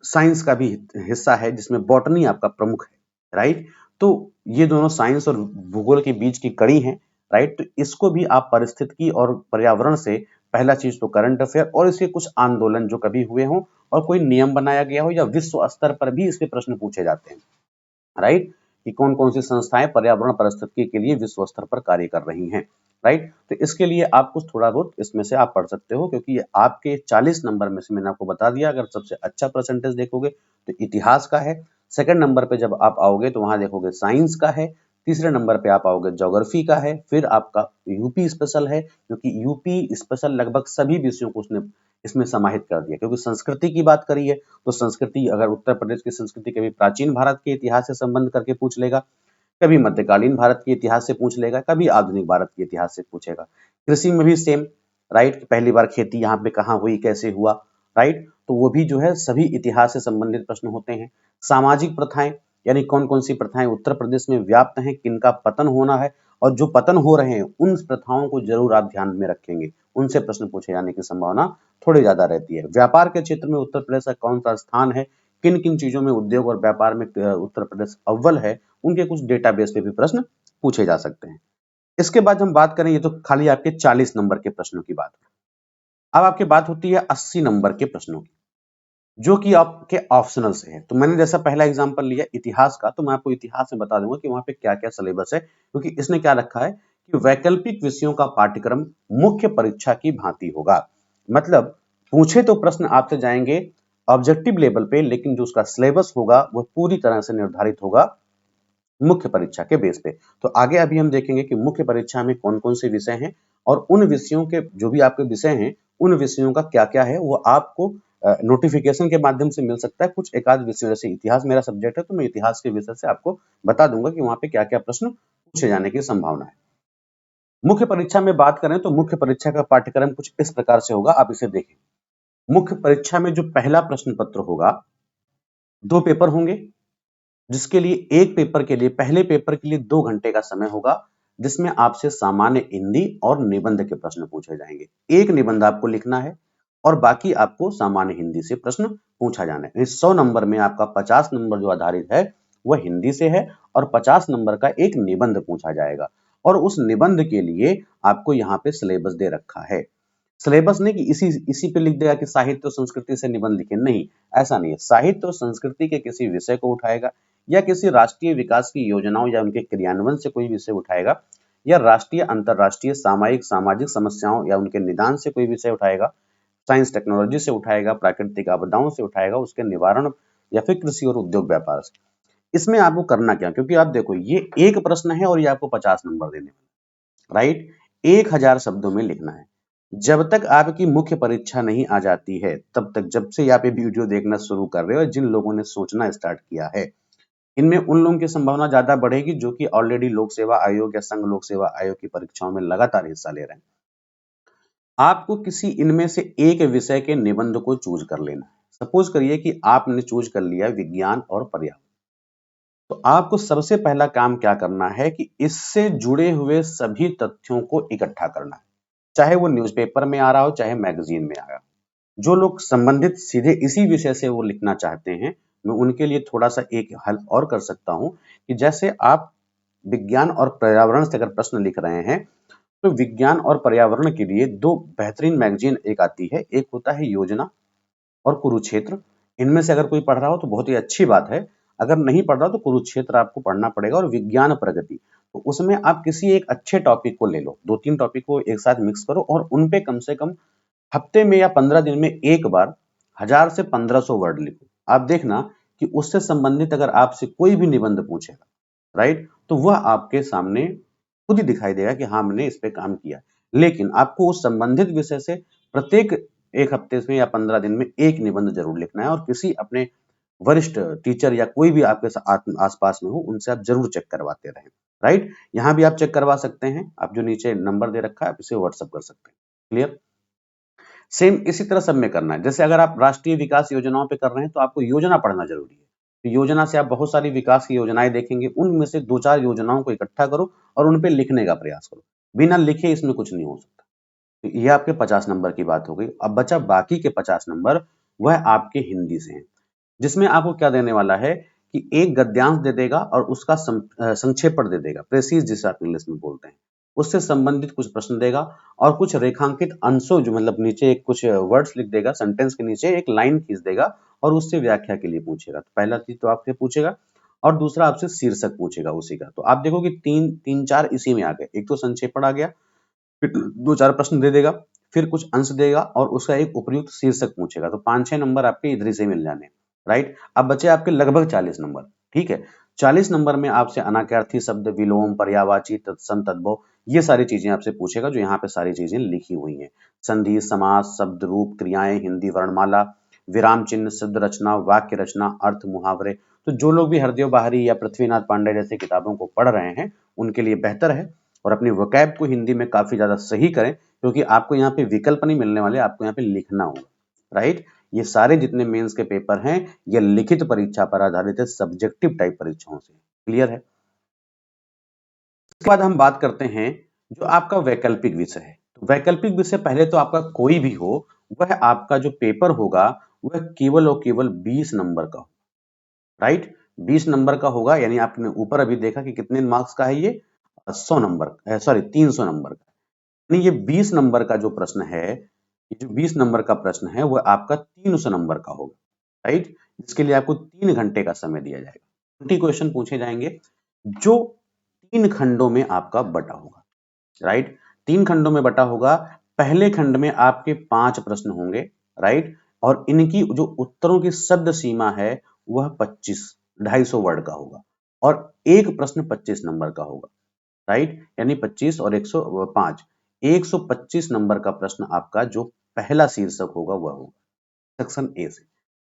साइंस का भी हिस्सा है, जिसमें बॉटनी आपका प्रमुख है, राइट। तो ये दोनों साइंस और भूगोल के बीच की कड़ी हैं, राइट। तो इसको भी आप पारिस्थितिकी और पर्यावरण से, पहला चीज तो करंट अफेयर और इसके कुछ आंदोलन जो कभी हुए हों और कोई नियम बनाया गया हो, या विश्व स्तर पर भी इसके प्रश्न पूछे जाते हैं, राइट, कि कौन कौन सी संस्थाएं पर्यावरण परिस्थिति के लिए विश्व स्तर पर कार्य कर रही हैं, राइट। तो इसके लिए आप कुछ थोड़ा बहुत इसमें से आप पढ़ सकते हो, क्योंकि ये आपके 40 नंबर में से मैंने आपको बता दिया, अगर सबसे अच्छा परसेंटेज देखोगे तो इतिहास का है। सेकंड नंबर पे जब आप आओगे तो वहां देखोगे साइंस का है। तीसरे नंबर पे आप आओगे ज्योग्राफी का है, फिर आपका यूपी स्पेशल है, क्योंकि यूपी स्पेशल लगभग सभी विषयों को उसने इसमें समाहित कर दिया, क्योंकि संस्कृति की बात करी है तो संस्कृति, अगर उत्तर प्रदेश की संस्कृति कभी प्राचीन भारत के इतिहास से संबंध करके पूछ लेगा, कभी मध्यकालीन भारत के इतिहास से पूछ लेगा, कभी आधुनिक भारत के इतिहास से पूछेगा। कृषि में भी सेम, राइट, पहली बार खेती यहाँ पे कहाँ हुई, कैसे हुआ, राइट। तो वो भी जो है सभी इतिहास से संबंधित प्रश्न होते हैं। सामाजिक प्रथाएं, यानी कौन कौन सी प्रथाएं उत्तर प्रदेश में व्याप्त हैं, किनका पतन होना है, और जो पतन हो रहे हैं उन प्रथाओं को जरूर आप ध्यान में रखेंगे, उनसे प्रश्न पूछे जाने की संभावना थोड़ी ज्यादा रहती है। व्यापार के क्षेत्र में उत्तर प्रदेश का कौन सा स्थान है, किन किन चीजों में उद्योग और व्यापार में उत्तर प्रदेश अव्वल है, उनके कुछ डेटाबेस पे भी प्रश्न पूछे जा सकते हैं। इसके बाद हम बात करें, ये तो खाली आपके 40 नंबर के प्रश्नों की बात। अब आपकी बात होती है 80 नंबर के प्रश्नों की, जो कि आपके ऑप्शनल से है। तो मैंने जैसा पहला एग्जांपल लिया इतिहास का, तो मैं आपको इतिहास में बता दूंगा कि वहां पे क्या क्या सिलेबस है, क्योंकि इसने क्या रखा है कि वैकल्पिक विषयों का पाठ्यक्रम मुख्य परीक्षा की भांति होगा। मतलब पूछे तो प्रश्न आपसे जाएंगे ऑब्जेक्टिव लेवल पे, लेकिन जो उसका सिलेबस होगा वह पूरी तरह से निर्धारित होगा मुख्य परीक्षा के बेस पे। तो आगे अभी हम देखेंगे कि मुख्य परीक्षा में कौन कौन से विषय हैं, और उन विषयों के जो भी आपके विषय हैं उन विषयों का क्या क्या है, वो आपको नोटिफिकेशन के माध्यम से मिल सकता है। कुछ एक आध विषय, जैसे इतिहास मेरा सब्जेक्ट है तो मैं इतिहास के विषय से आपको बता दूंगा कि वहां पे क्या क्या प्रश्न पूछे जाने की संभावना है। मुख्य परीक्षा में बात करें तो मुख्य परीक्षा का पाठ्यक्रम कुछ इस प्रकार से होगा, आप इसे देखें। मुख्य परीक्षा में जो पहला प्रश्न पत्र होगा, 2 पेपर होंगे, जिसके लिए एक पेपर के लिए, पहले पेपर के लिए 2 घंटे का समय होगा, जिसमें आपसे सामान्य हिंदी और निबंध के प्रश्न पूछे जाएंगे। एक निबंध आपको लिखना है और बाकी आपको सामान्य हिंदी से प्रश्न पूछा जाना है। 100 नंबर में आपका 50 नंबर जो आधारित है वह हिंदी से है, और 50 नंबर का एक निबंध पूछा जाएगा, और उस निबंध के लिए आपको यहाँ पे सिलेबस दे रखा है। सिलेबस नहीं कि इसी इसी पे लिख देगा कि साहित्य और संस्कृति से निबंध लिखे, नहीं, ऐसा नहीं है। साहित्य और संस्कृति के किसी विषय को उठाएगा, या किसी राष्ट्रीय विकास की योजनाओं या उनके क्रियान्वयन से कोई विषय उठाएगा, या राष्ट्रीय अंतरराष्ट्रीय सामायिक सामाजिक समस्याओं या उनके निदान से कोई विषय उठाएगा, साइंस टेक्नोलॉजी से उठाएगा, प्राकृतिक आपदाओं से उठाएगा, उसके निवारण, या फिर कृषि और उद्योग व्यापार से। इसमें आपको करना क्या, क्योंकि आप देखो ये एक प्रश्न है और ये आपको 50 नंबर देने, राइट, 1000 शब्दों में लिखना है। जब तक आपकी मुख्य परीक्षा नहीं आ जाती है, तब तक, जब से आप ये वीडियो देखना शुरू कर रहे हो, जिन लोगों ने सोचना स्टार्ट किया है, इनमें उन लोगों की संभावना ज्यादा बढ़ेगी जो कि ऑलरेडी लोक सेवा आयोग या संघ लोक सेवा आयोग की परीक्षाओं में लगातार हिस्सा ले रहे हैं। आपको किसी इनमें से एक विषय के निबंध को चूज कर लेना है। सपोज करिए कि आपने चूज कर लिया विज्ञान और पर्यावरण, तो आपको सबसे पहला काम क्या करना है कि इससे जुड़े हुए सभी तथ्यों को इकट्ठा करना है, चाहे वो न्यूज़पेपर में आ रहा हो, चाहे मैगजीन में आ रहा हो। जो लोग संबंधित सीधे इसी विषय से वो लिखना चाहते हैं, मैं उनके लिए थोड़ा सा एक हेल्प और कर सकता हूं, कि जैसे आप विज्ञान और पर्यावरण से अगर प्रश्न लिख रहे हैं, तो विज्ञान और पर्यावरण के लिए 2 बेहतरीन मैगजीन एक आती है, एक होता है योजना और कुरुक्षेत्र। इनमें से अगर कोई पढ़ रहा हो तो बहुत ही अच्छी बात है, अगर नहीं पढ़ रहा तो कुरुक्षेत्र आपको पढ़ना पड़ेगा, और विज्ञान प्रगति, तो उसमें आप किसी एक अच्छे टॉपिक को ले लो, 2-3 टॉपिक को एक साथ मिक्स करो और उन पे कम से कम हफ्ते में या 15 दिन में एक बार 1000 से 1500 वर्ड लिखो। आप देखना कि उससे संबंधित अगर आपसे कोई भी निबंध पूछेगा, राइट, तो वह आपके सामने खुद ही दिखाई देगा कि हाँ, मैंने इस पे काम किया। लेकिन आपको उस संबंधित विषय से प्रत्येक एक हफ्ते में या 15 दिन में एक निबंध जरूर लिखना है, और किसी अपने वरिष्ठ टीचर या कोई भी आपके आसपास में हो उनसे आप जरूर चेक करवाते रहें, राइट। यहाँ भी आप चेक करवा सकते हैं, आप जो नीचे नंबर दे रखा है आप इसे व्हाट्सअप कर सकते हैं। क्लियर। सेम इसी तरह सब में करना है। जैसे अगर आप राष्ट्रीय विकास योजनाओं पे कर रहे हैं तो आपको योजना पढ़ना जरूरी है। तो योजना से आप बहुत सारी विकास की योजनाएं देखेंगे, उनमें से 2-4 योजनाओं को इकट्ठा करो और उन पे लिखने का प्रयास करो। बिना लिखे इसमें कुछ नहीं हो सकता। तो ये आपके 50 नंबर की बात हो गई। अब बचा बाकी के 50 नंबर, वह आपके हिंदी से हैं, जिसमें आपको क्या देने वाला है कि एक गद्यांश दे देगा और उसका संक्षेपण दे देगा, प्रेसीज जिसे आप इंग्लिश में बोलते हैं। उससे संबंधित कुछ प्रश्न देगा और कुछ रेखांकित अंशों जो मतलब नीचे एक कुछ वर्ड्स लिख देगा, सेंटेंस के नीचे एक लाइन खींच देगा और उससे व्याख्या के लिए पूछेगा। तो पहला चीज तो आपसे पूछेगा और दूसरा आपसे शीर्षक पूछेगा उसी का। तो आप देखो कि तीन चार इसी में आ गए। एक तो संक्षेपण आ गया, फिर 2-4 प्रश्न दे देगा, फिर कुछ अंश देगा और उसका एक उपयुक्त शीर्षक पूछेगा। तो 5-6 नंबर आपके इधर से मिल जाने। राइट, अब बचे आपके लगभग 40 नंबर। ठीक है, 40 नंबर में आपसे अनाक्यार्थी शब्द, विलोम, पर्यायवाची, तत्सम, तद्भव, ये सारी चीजें आपसे पूछेगा, जो यहाँ पे सारी चीजें लिखी हुई हैं। संधि, समास, शब्द रूप, क्रियाएं, हिंदी वर्णमाला, विराम चिन्ह, शब्द रचना, वाक्य रचना, अर्थ, मुहावरे। तो जो लोग भी हरदेव बाहरी या पृथ्वीनाथ पांडे जैसे किताबों को पढ़ रहे हैं, उनके लिए बेहतर है और अपनी वोकैब को हिंदी में काफी ज्यादा सही करें, क्योंकि आपको यहाँ पे विकल्प नहीं मिलने वाले, आपको यहाँ पे लिखना होगा। राइट, ये सारे जितने मेंस के पेपर हैं, ये लिखित परीक्षा पर आधारित है, सब्जेक्टिव टाइप परीक्षाओं से। क्लियर है? इसके बाद हम बात करते हैं जो आपका वैकल्पिक विषय है। तो वैकल्पिक विषय पहले तो आपका कोई भी हो, वह आपका जो पेपर होगा वह केवल और केवल 20 नंबर का हो। राइट, 20 नंबर का होगा, यानी आपने ऊपर अभी देखा कि कितने मार्क्स का है ये, 100 नंबर, सॉरी 300 नंबर का। यानी ये 20 नंबर का जो प्रश्न है, ये जो 20 नंबर का प्रश्न है वह आपका 300 नंबर का होगा। राइट, इसके लिए आपको 3 घंटे का समय दिया जाएगा। 20 क्वेश्चन पूछे जाएंगे जो 3 खंडों में आपका बटा होगा। राइट, 3 खंडों में बटा होगा। पहले खंड में आपके 5 प्रश्न होंगे। राइट, और इनकी जो उत्तरों की शब्द सीमा है वह 250 वर्ड का होगा और एक प्रश्न 25 नंबर का होगा। राइट, यानी 25 और 105, 125 नंबर का प्रश्न आपका जो पहला शीर्षक होगा वह होगा सेक्शन ए से।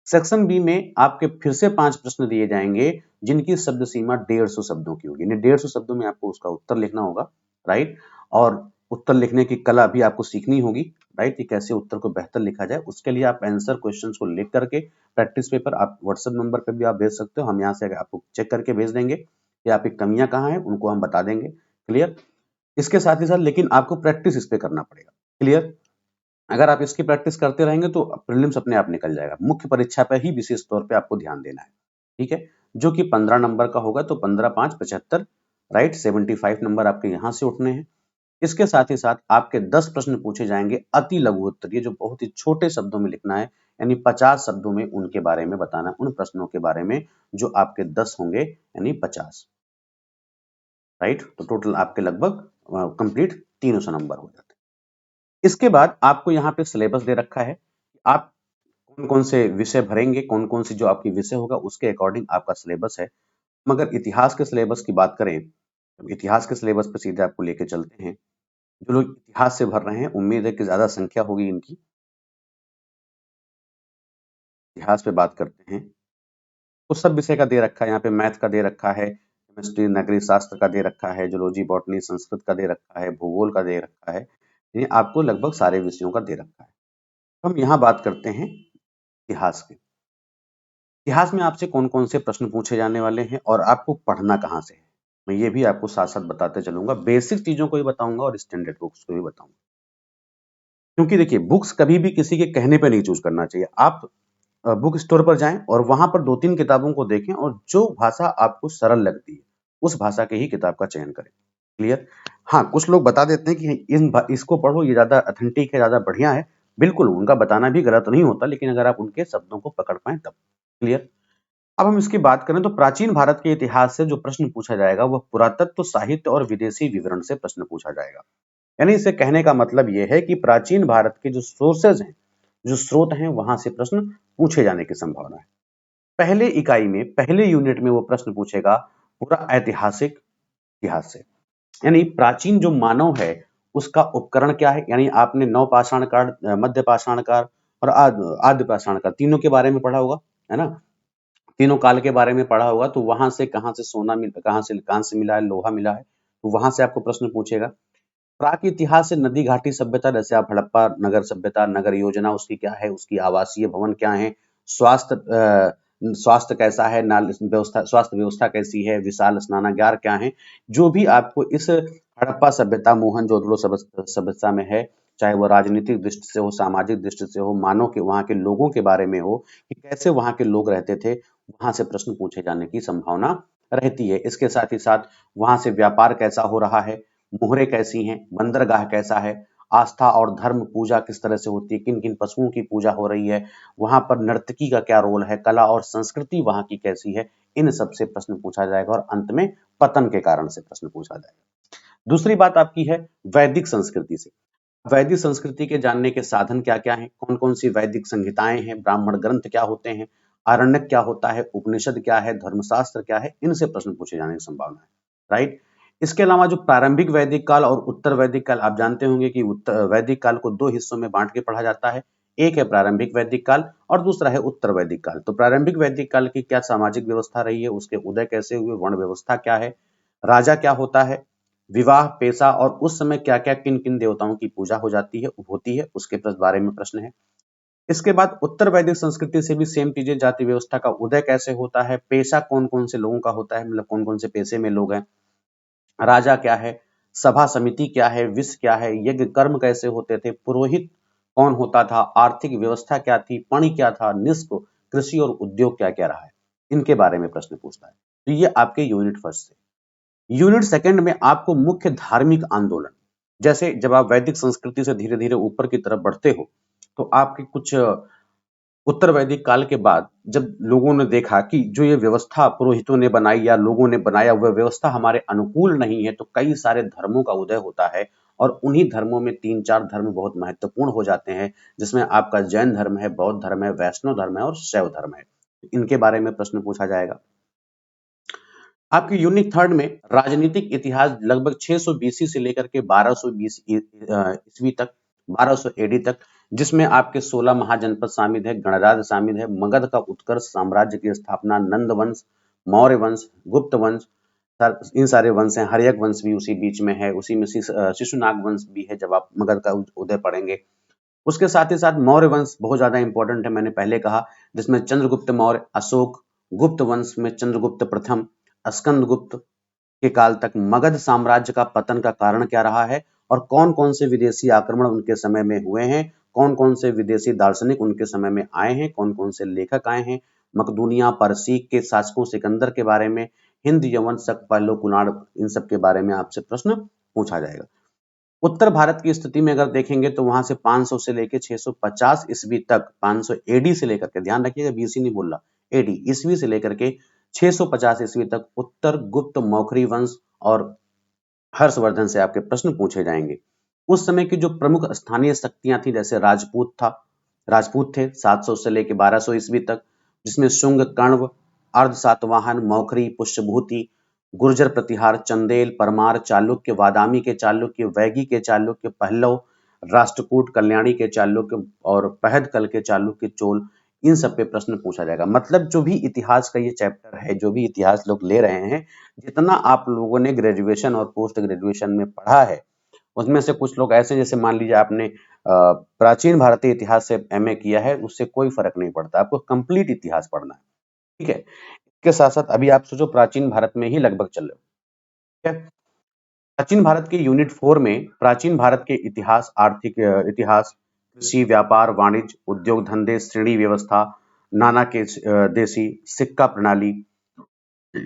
सेक्शन बी में आपके फिर से 5 प्रश्न दिए जाएंगे जिनकी शब्द सीमा 150 शब्दों की होगी, यानी 150 शब्दों में आपको उसका उत्तर लिखना होगा। राइट, और उत्तर लिखने की कला भी आपको सीखनी होगी। राइट, कि कैसे उत्तर को बेहतर लिखा जाए। उसके लिए आप आंसर क्वेश्चंस को लिख करके प्रैक्टिस पेपर आप व्हाट्सएप नंबर पर भी आप भेज सकते हो, हम यहाँ से आपको चेक करके भेज देंगे कि आपकी कमियां कहाँ हैं, उनको हम बता देंगे। क्लियर? इसके साथ ही साथ लेकिन आपको प्रैक्टिस इस पे करना पड़ेगा। क्लियर? अगर आप इसकी प्रैक्टिस करते रहेंगे तो प्रीलिम्स अपने आप निकल जाएगा। मुख्य परीक्षा पर ही विशेष तौर पे आपको ध्यान देना है। ठीक है, जो कि 15 नंबर का होगा, तो 15 5 75। राइट, 75 नंबर आपके यहां से उठने हैं। इसके साथ ही साथ आपके 10 प्रश्न पूछे जाएंगे अति लघु उत्तरीय, जो बहुत ही छोटे शब्दों में लिखना है, यानी 50 शब्दों में उनके बारे में बताना, उन प्रश्नों के बारे में जो आपके 10 होंगे, यानी 50। राइट, तो टोटल आपके लगभग कंप्लीट 300 नंबर हो जाते हैं। इसके बाद आपको यहाँ पे सिलेबस दे रखा है, आप कौन कौन से विषय भरेंगे, कौन कौन सी जो आपकी विषय होगा उसके अकॉर्डिंग आपका सिलेबस है। मगर इतिहास के सिलेबस की बात करें, तो इतिहास के सिलेबस पे सीधे आपको लेके चलते हैं। जो लोग इतिहास से भर रहे हैं, उम्मीद है कि ज्यादा संख्या होगी इनकी। इतिहास पे बात करते हैं तो सब विषय का दे रखा है, यहाँ पे मैथ का दे रखा है, केमिस्ट्री, नगरीय शास्त्र का दे रखा है, जूलॉजी, बॉटनी, संस्कृत का दे रखा है, भूगोल का दे रखा है। यानी आपको लगभग सारे विषयों का दे रखा है। हम यहाँ बात करते हैं इतिहास की। इतिहास में आपसे कौन कौन से प्रश्न पूछे जाने वाले हैं और आपको पढ़ना कहाँ से है, मैं ये भी आपको साथ साथ बताते चलूंगा। बेसिक चीजों को भी बताऊंगा और स्टैंडर्ड बुक्स को भी बताऊंगा, क्योंकि देखिए बुक्स कभी भी किसी के कहने पे नहीं चूज करना चाहिए। आप बुक स्टोर पर जाएं और वहां पर 2-3 किताबों को देखें और जो भाषा आपको सरल लगती है उस भाषा के ही किताब का चयन करें। क्लियर? हाँ, कुछ लोग बता देते हैं कि इसको पढ़ो, ये ज्यादा ऑथेंटिक है, ज्यादा बढ़िया है। बिल्कुल, उनका बताना भी गलत नहीं होता, लेकिन अगर आप उनके शब्दों को पकड़ पाए तब। क्लियर? अब हम इसकी बात करें तो प्राचीन भारत के इतिहास से जो प्रश्न पूछा जाएगा वह पुरातत्व, साहित्य और विदेशी विवरण से प्रश्न पूछा जाएगा। यानी इसे कहने का मतलब यह है कि प्राचीन भारत के जो सोर्सेज हैं, जो स्रोत हैं, वहां से प्रश्न पूछे जाने की संभावना है। पहले इकाई में, पहले यूनिट में वो प्रश्न पूछेगा पूरा ऐतिहासिक इतिहास से, यानी प्राचीन जो मानव है उसका उपकरण क्या है। यानी आपने नवपाषाण काल, मध्य पाषाण काल और आद्य पाषाण काल, तीनों के बारे में पढ़ा होगा, है ना? तीनों काल के बारे में पढ़ा होगा। तो वहां से कहां से सोना मिला, कहां से मिला है, लोहा मिला है, तो वहां से आपको प्रश्न पूछेगा। प्राक इतिहास से नदी घाटी सभ्यता, जैसे आप हड़प्पा नगर सभ्यता, नगर योजना उसकी क्या है, उसकी आवासीय भवन क्या है, स्वास्थ्य स्वास्थ्य कैसा है, नाल व्यवस्था, स्वास्थ्य व्यवस्था कैसी है, विशाल स्नानागार क्या है, जो भी आपको इस हड़प्पा सभ्यता, मोहनजोदड़ो सभ्यता में है, चाहे वो राजनीतिक दृष्टि से हो, सामाजिक दृष्टि से हो, मानव के वहाँ के लोगों के बारे में हो कि कैसे वहाँ के लोग रहते थे, वहाँ से प्रश्न पूछे जाने की संभावना रहती है। इसके साथ ही साथ वहाँ से व्यापार कैसा हो रहा है, मोहरें कैसी हैं, बंदरगाह कैसा है, आस्था और धर्म पूजा किस तरह से होती है, किन-किन पशुओं की पूजा हो रही है, वहाँ पर नर्तकी का क्या रोल है, कला और संस्कृति वहाँ की कैसी है, इन सब से प्रश्न पूछा जाएगा और अंत में पतन के कारण से प्रश्न पूछा जाएगा। दूसरी बात आपकी है वैदिक संस्कृति से। वैदिक संस्कृति के जानने के साधन क्या-क्या हैं, कौन-कौन सी वैदिक संहिताएं हैं, ब्राह्मण ग्रंथ क्या होते हैं, आरण्यक क्या होता है, उपनिषद क्या है, धर्मशास्त्र क्या है, इनसे प्रश्न पूछे जाने की संभावना है, राइट। इसके अलावा जो प्रारंभिक वैदिक काल और उत्तर वैदिक काल, आप जानते होंगे कि उत्तर वैदिक काल को दो हिस्सों में बांट के पढ़ा जाता है। एक है प्रारंभिक वैदिक काल और दूसरा है उत्तर वैदिक काल। तो प्रारंभिक वैदिक काल की क्या सामाजिक व्यवस्था रही है, उसके उदय कैसे हुए, वर्ण व्यवस्था क्या है, राजा क्या होता है, विवाह, पेशा और उस समय क्या-क्या, किन-किन देवताओं की पूजा हो जाती है, होती है, उसके बारे में प्रश्न है। इसके बाद उत्तर वैदिक संस्कृति से भी सेम चीजें, जाति व्यवस्था का उदय कैसे होता है, पेशा कौन-कौन से लोगों का होता है, मतलब कौन-कौन से पेशे में लोग हैं, राजा क्या है, सभा समिति क्या है, विष क्या है, यज्ञ कर्म कैसे होते थे, पुरोहित कौन होता था, आर्थिक व्यवस्था क्या थी, पणि क्या था, निष्क, कृषि और उद्योग क्या-क्या रहा है, इनके बारे में प्रश्न पूछता है। तो ये आपके यूनिट फर्स्ट से। यूनिट सेकंड में आपको मुख्य धार्मिक आंदोलन, जैसे जब आप वैदिक संस्कृति से धीरे धीरे ऊपर की तरफ बढ़ते हो तो आपके कुछ उत्तर वैदिक काल के बाद जब लोगों ने देखा कि जो ये व्यवस्था पुरोहितों ने बनाई या लोगों ने बनाया वह व्यवस्था हमारे अनुकूल नहीं है, तो कई सारे धर्मों का उदय होता है और उन्हीं धर्मों में तीन चार धर्म बहुत महत्वपूर्ण हो जाते हैं, जिसमें आपका जैन धर्म है, बौद्ध धर्म है, वैष्णव धर्म है और शैव धर्म है। इनके बारे में प्रश्न पूछा जाएगा। आपके यूनिट थर्ड में राजनीतिक इतिहास लगभग 600 बीसी से लेकर के 1220 ईस्वी तक, 1200 एडी तक, जिसमें आपके 16 महाजनपद शामिल है, गणराज्य शामिल है, मगध का उत्कर्ष, साम्राज्य की स्थापना, नंद वंश, मौर्य वंश, गुप्त वंश, इन सारे वंश हैं। हर्यक वंश भी उसी बीच में है, उसी में शिशुनाग वंश भी है जब आप मगध का उदय पढ़ेंगे। उसके साथ ही साथ मौर्य वंश बहुत ज्यादा इंपॉर्टेंट है, मैंने पहले कहा, जिसमें चंद्रगुप्त मौर्य, अशोक, गुप्त वंश में चंद्रगुप्त प्रथम, स्कंदगुप्त के काल तक मगध साम्राज्य का पतन का कारण क्या रहा है और कौन कौन से विदेशी आक्रमण उनके समय में हुए हैं, कौन कौन से विदेशी दार्शनिक उनके समय में आए हैं, कौन कौन से लेखक आए हैं, मकदूनिया, परसीक के शासकों, सिकंदर के बारे में, हिंद, यवन, शक, पहलो, कुणाड़, इन सब के बारे में आपसे प्रश्न पूछा जाएगा। उत्तर भारत की स्थिति में अगर देखेंगे तो वहां से 500 से लेकर 650 ईस्वी तक, 500 एडी से लेकर के, ध्यान रखिएगा बीसी नहीं बोल रहा, एडी ईस्वी से लेकर के 650 ईस्वी तक उत्तर गुप्त मौखरी वंश और हर्षवर्धन से आपके प्रश्न पूछे जाएंगे। उस समय की जो प्रमुख स्थानीय शक्तियां थी, जैसे राजपूत थे 700 से लेकर 1200 ईस्वी तक, जिसमें शुंग, कण्व, अर्ध सातवाहन, मौखरी, पुष्यभूति, गुर्जर प्रतिहार, चंदेल, परमार, चालुक्य, वादामी के चालुक्य, वैगी के चालुक्य, पल्लव, राष्ट्रकूट, कल्याणी के चालुक्य और पहदकल के चालुक्य, चोल, इन सब पे प्रश्न पूछा जाएगा। मतलब जो भी इतिहास का ये चैप्टर है, जो भी इतिहास लोग ले रहे हैं, जितना आप लोगों ने ग्रेजुएशन और पोस्ट ग्रेजुएशन में पढ़ा है, उसमें से कुछ लोग ऐसे, जैसे मान लीजिए आपने प्राचीन भारतीय इतिहास से एमए किया है, उससे कोई फर्क नहीं पड़ता, आपको कंप्लीट इतिहास पढ़ना है, ठीक है। इसके साथ साथ अभी आप सोचो प्राचीन भारत में ही लगभग चल रहे हो, ठीक है। प्राचीन भारत के यूनिट 4 में प्राचीन भारत के इतिहास, आर्थिक इतिहास, कृषि, व्यापार, वाणिज्य, उद्योग धंधे, श्रेणी व्यवस्था, नाना के देशी सिक्का प्रणाली,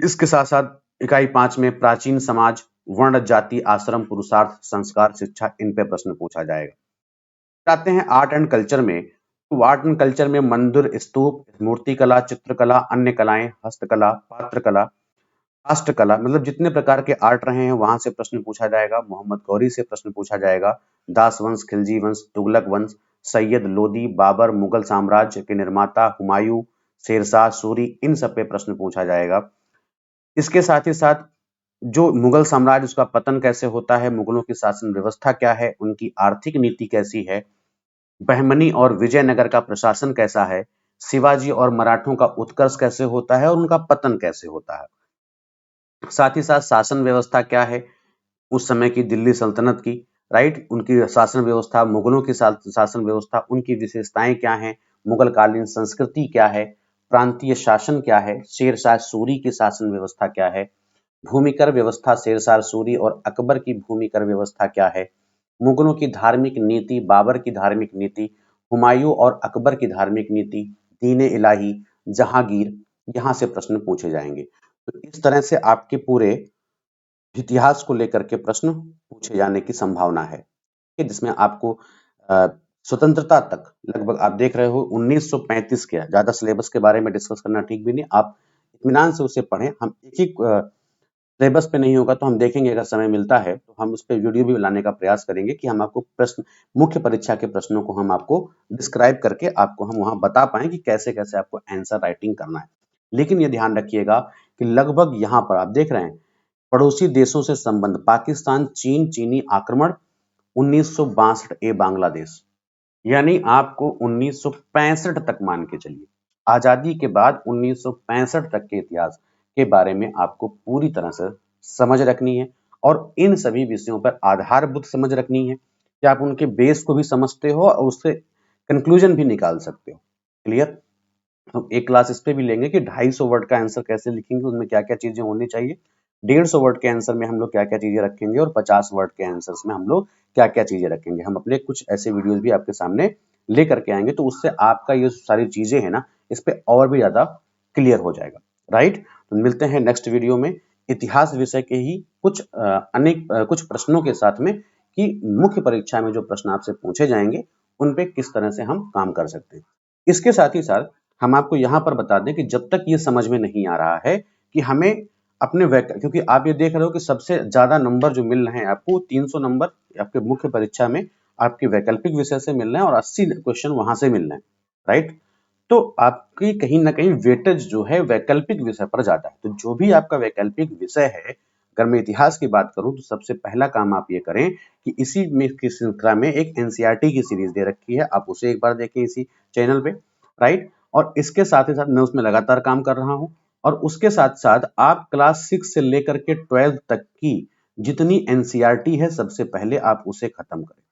इसके साथ साथ इकाई 5 में प्राचीन समाज, वर्ण, जाति, आश्रम, पुरुषार्थ, संस्कार, शिक्षा, इन पे प्रश्न पूछा जाएगा। आते हैं आर्ट एंड कल्चर में, तो आर्ट एंड कल्चर में मंदिर, स्तूप, मूर्तिकला, चित्रकला, अन्य कलाएं, हस्तकला, पात्रकला, राष्ट्रकला, मतलब जितने प्रकार के आर्ट रहे हैं वहां से प्रश्न पूछा जाएगा। मोहम्मद गौरी से प्रश्न पूछा जाएगा। दास वंश, खिलजी वंश, तुगलक वंश, सैयद लोदी, बाबर, मुगल साम्राज्य के निर्माता, हुमायूं, शेरशाह सूरी, इन सब पे प्रश्न पूछा जाएगा। इसके साथ ही साथ जो मुगल साम्राज्य, उसका पतन कैसे होता है, मुगलों की शासन व्यवस्था क्या है, उनकी आर्थिक नीति कैसी है, बहमनी और विजयनगर का प्रशासन कैसा है, शिवाजी और मराठों का उत्कर्ष कैसे होता है और उनका पतन कैसे होता है, साथ ही साथ शासन व्यवस्था क्या है उस समय की दिल्ली सल्तनत की, राइट, उनकी शासन व्यवस्था, मुगलों की शासन व्यवस्था, उनकी विशेषताएं क्या हैं, मुगल कालीन संस्कृति क्या है, प्रांतीय शासन क्या है, शेरशाह सूरी की शासन व्यवस्था क्या है, भूमिकर व्यवस्था शेरशाह सूरी और अकबर की भूमिकर व्यवस्था क्या है, मुगलों की धार्मिक नीति, बाबर की धार्मिक नीति, हुमायूं और अकबर की धार्मिक नीति, दीन इलाही, जहांगीर, यहाँ से प्रश्न पूछे जाएंगे। तो इस तरह से आपके पूरे इतिहास को लेकर के प्रश्न पूछे जाने की संभावना है कि जिसमें आपको स्वतंत्रता तक लगभग आप देख रहे हो 1935 के, ज्यादा सिलेबस के बारे में डिस्कस करना ठीक भी नहीं, आप इत्मीनान से उसे पढ़ें। हम एक ही सिलेबस पे नहीं होगा तो हम देखेंगे, अगर समय मिलता है तो हम उस पर वीडियो भी लाने का प्रयास करेंगे कि हम आपको प्रश्न, मुख्य परीक्षा के प्रश्नों को हम आपको डिस्क्राइब करके आपको हम वहां बता पाए कि कैसे कैसे आपको आंसर राइटिंग करना है। लेकिन ये ध्यान रखिएगा कि लगभग यहाँ पर आप देख रहे हैं पड़ोसी देशों से संबंध, पाकिस्तान, चीन, चीनी आक्रमण, 1962 ए बांग्लादेश, यानी आपको 1965 तक मान के चलिए, आजादी के बाद 1965 तक के इतिहास के बारे में आपको पूरी तरह से समझ रखनी है और इन सभी विषयों पर आधारभूत समझ रखनी है कि आप उनके बेस को भी समझते हो और उससे कंक्लूजन भी निकाल सकते हो। क्लियर? हम एक क्लास इस पे भी लेंगे कि 250 वर्ड का आंसर कैसे लिखेंगे, उसमें क्या क्या चीजें होनी चाहिए, 150 वर्ड के आंसर में हम लोग क्या क्या चीजें रखेंगे और 50 वर्ड के आंसर्स में हम लोग क्या क्या चीजें रखेंगे। हम अपने कुछ ऐसे वीडियोस भी आपके सामने लेकर के आएंगे, तो उससे आपका ये सारी चीजें है ना, इस पे और भी ज्यादा क्लियर हो जाएगा। राइट? तो मिलते हैं नेक्स्ट वीडियो में इतिहास विषय के ही कुछ कुछ प्रश्नों के साथ में कि मुख्य परीक्षा में जो प्रश्न आपसे पूछे जाएंगे उन पे किस तरह से हम काम कर सकते हैं। इसके साथ ही साथ हम आपको यहाँ पर बता दें कि जब तक ये समझ में नहीं आ रहा है कि हमें अपने क्योंकि आप ये देख रहे हो कि सबसे ज्यादा नंबर जो मिल रहे हैं आपको 300 नंबर आपके मुख्य परीक्षा में आपके वैकल्पिक विषय से मिल रहे हैं और 80 क्वेश्चन वहां से मिल रहे हैं। राइट? तो आपकी कहीं ना कहीं वेटेज जो है वैकल्पिक विषय पर जाता है। तो जो भी आपका वैकल्पिक विषय है, अगर मैं इतिहास की बात करूं तो सबसे पहला काम आप ये करें कि इसी में की श्रृंखला में एक एनसीईआरटी की सीरीज दे रखी है, आप उसे एक बार देखें इसी चैनल पे। राइट? और इसके साथ ही साथ मैं उसमें लगातार काम कर रहा हूं और उसके साथ साथ आप क्लास 6 से लेकर के 12 तक की जितनी एनसीईआरटी है सबसे पहले आप उसे खत्म करें।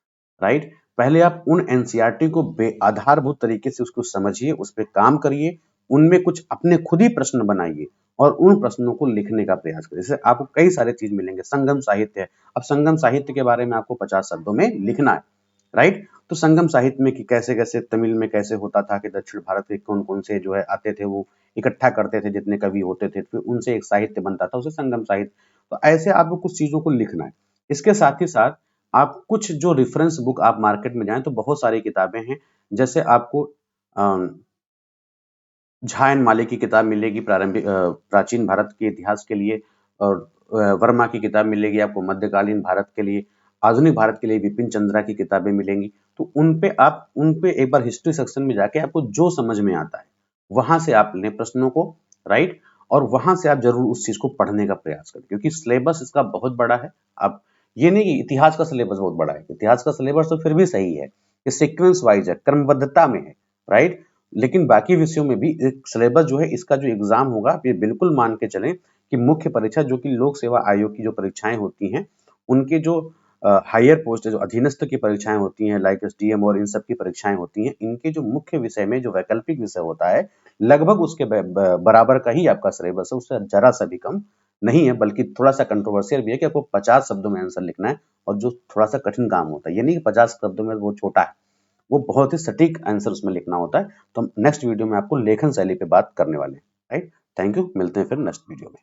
राइट? पहले आप उन एनसीईआरटी को आधारभूत तरीके से उसको समझिए, उस पर काम करिए, उनमें कुछ अपने खुद ही प्रश्न बनाइए और उन प्रश्नों को लिखने का प्रयास करिए। जैसे आपको कई सारे चीज मिलेंगे, संगम साहित्य है, अब संगम साहित्य के बारे में आपको 50 शब्दों में लिखना है। राइट? तो संगम साहित्य में कि कैसे कैसे तमिल में कैसे होता था कि दक्षिण भारत के कौन कौन से जो है आते थे, वो इकट्ठा करते थे जितने कवि होते थे, फिर उनसे एक साहित्य बनता था, उसे संगम साहित्य। तो ऐसे आपको कुछ चीजों को लिखना है। इसके साथ ही साथ आप कुछ जो रेफरेंस बुक आप मार्केट में जाएं तो बहुत सारी किताबें हैं, जैसे आपको झा एंड माले की किताब मिलेगी प्राचीन भारत के इतिहास के लिए, और वर्मा की किताब मिलेगी आपको मध्यकालीन भारत के लिए, आधुनिक भारत के लिए बिपिन चंद्रा की किताबें मिलेंगी। तो उन पे एक बार हिस्ट्री सेक्शन में जाके आपको जो समझ में आता है वहां से आप लें प्रश्नों को। राइट? और वहां से आप जरूर उस चीज को पढ़ने का प्रयास करें, क्योंकि सिलेबस इसका बहुत बड़ा है। आप ये नहीं कि इतिहास का सिलेबस बहुत बड़ा है, इतिहास का सिलेबस तो फिर भी सही है, ये सीक्वेंस वाइज है, क्रमबद्धता में है। राइट? लेकिन बाकी विषयों में भी एक सिलेबस जो है, इसका जो एग्जाम होगा आप ये बिल्कुल मान के चलें कि मुख्य परीक्षा जो कि लोक सेवा आयोग की जो परीक्षाएं होती हैं, उनके जो हायर पोस्ट है, जो अधीनस्थ की परीक्षाएं होती हैं लाइक एसडीएम और इन सब की परीक्षाएं होती हैं, इनके जो मुख्य विषय में जो वैकल्पिक विषय होता है लगभग उसके बराबर का ही आपका सिलेबस है, उससे जरा सा भी कम नहीं है। बल्कि थोड़ा सा कंट्रोवर्शियल भी है कि आपको 50 शब्दों में आंसर लिखना है, और जो थोड़ा सा कठिन काम होता है, ये नहीं कि 50 शब्दों में वो छोटा है, वो बहुत ही सटीक आंसर उसमें लिखना होता है। तो हम नेक्स्ट वीडियो में आपको लेखन शैली पे बात करने वाले हैं। राइट? थैंक यू, मिलते हैं फिर नेक्स्ट वीडियो में।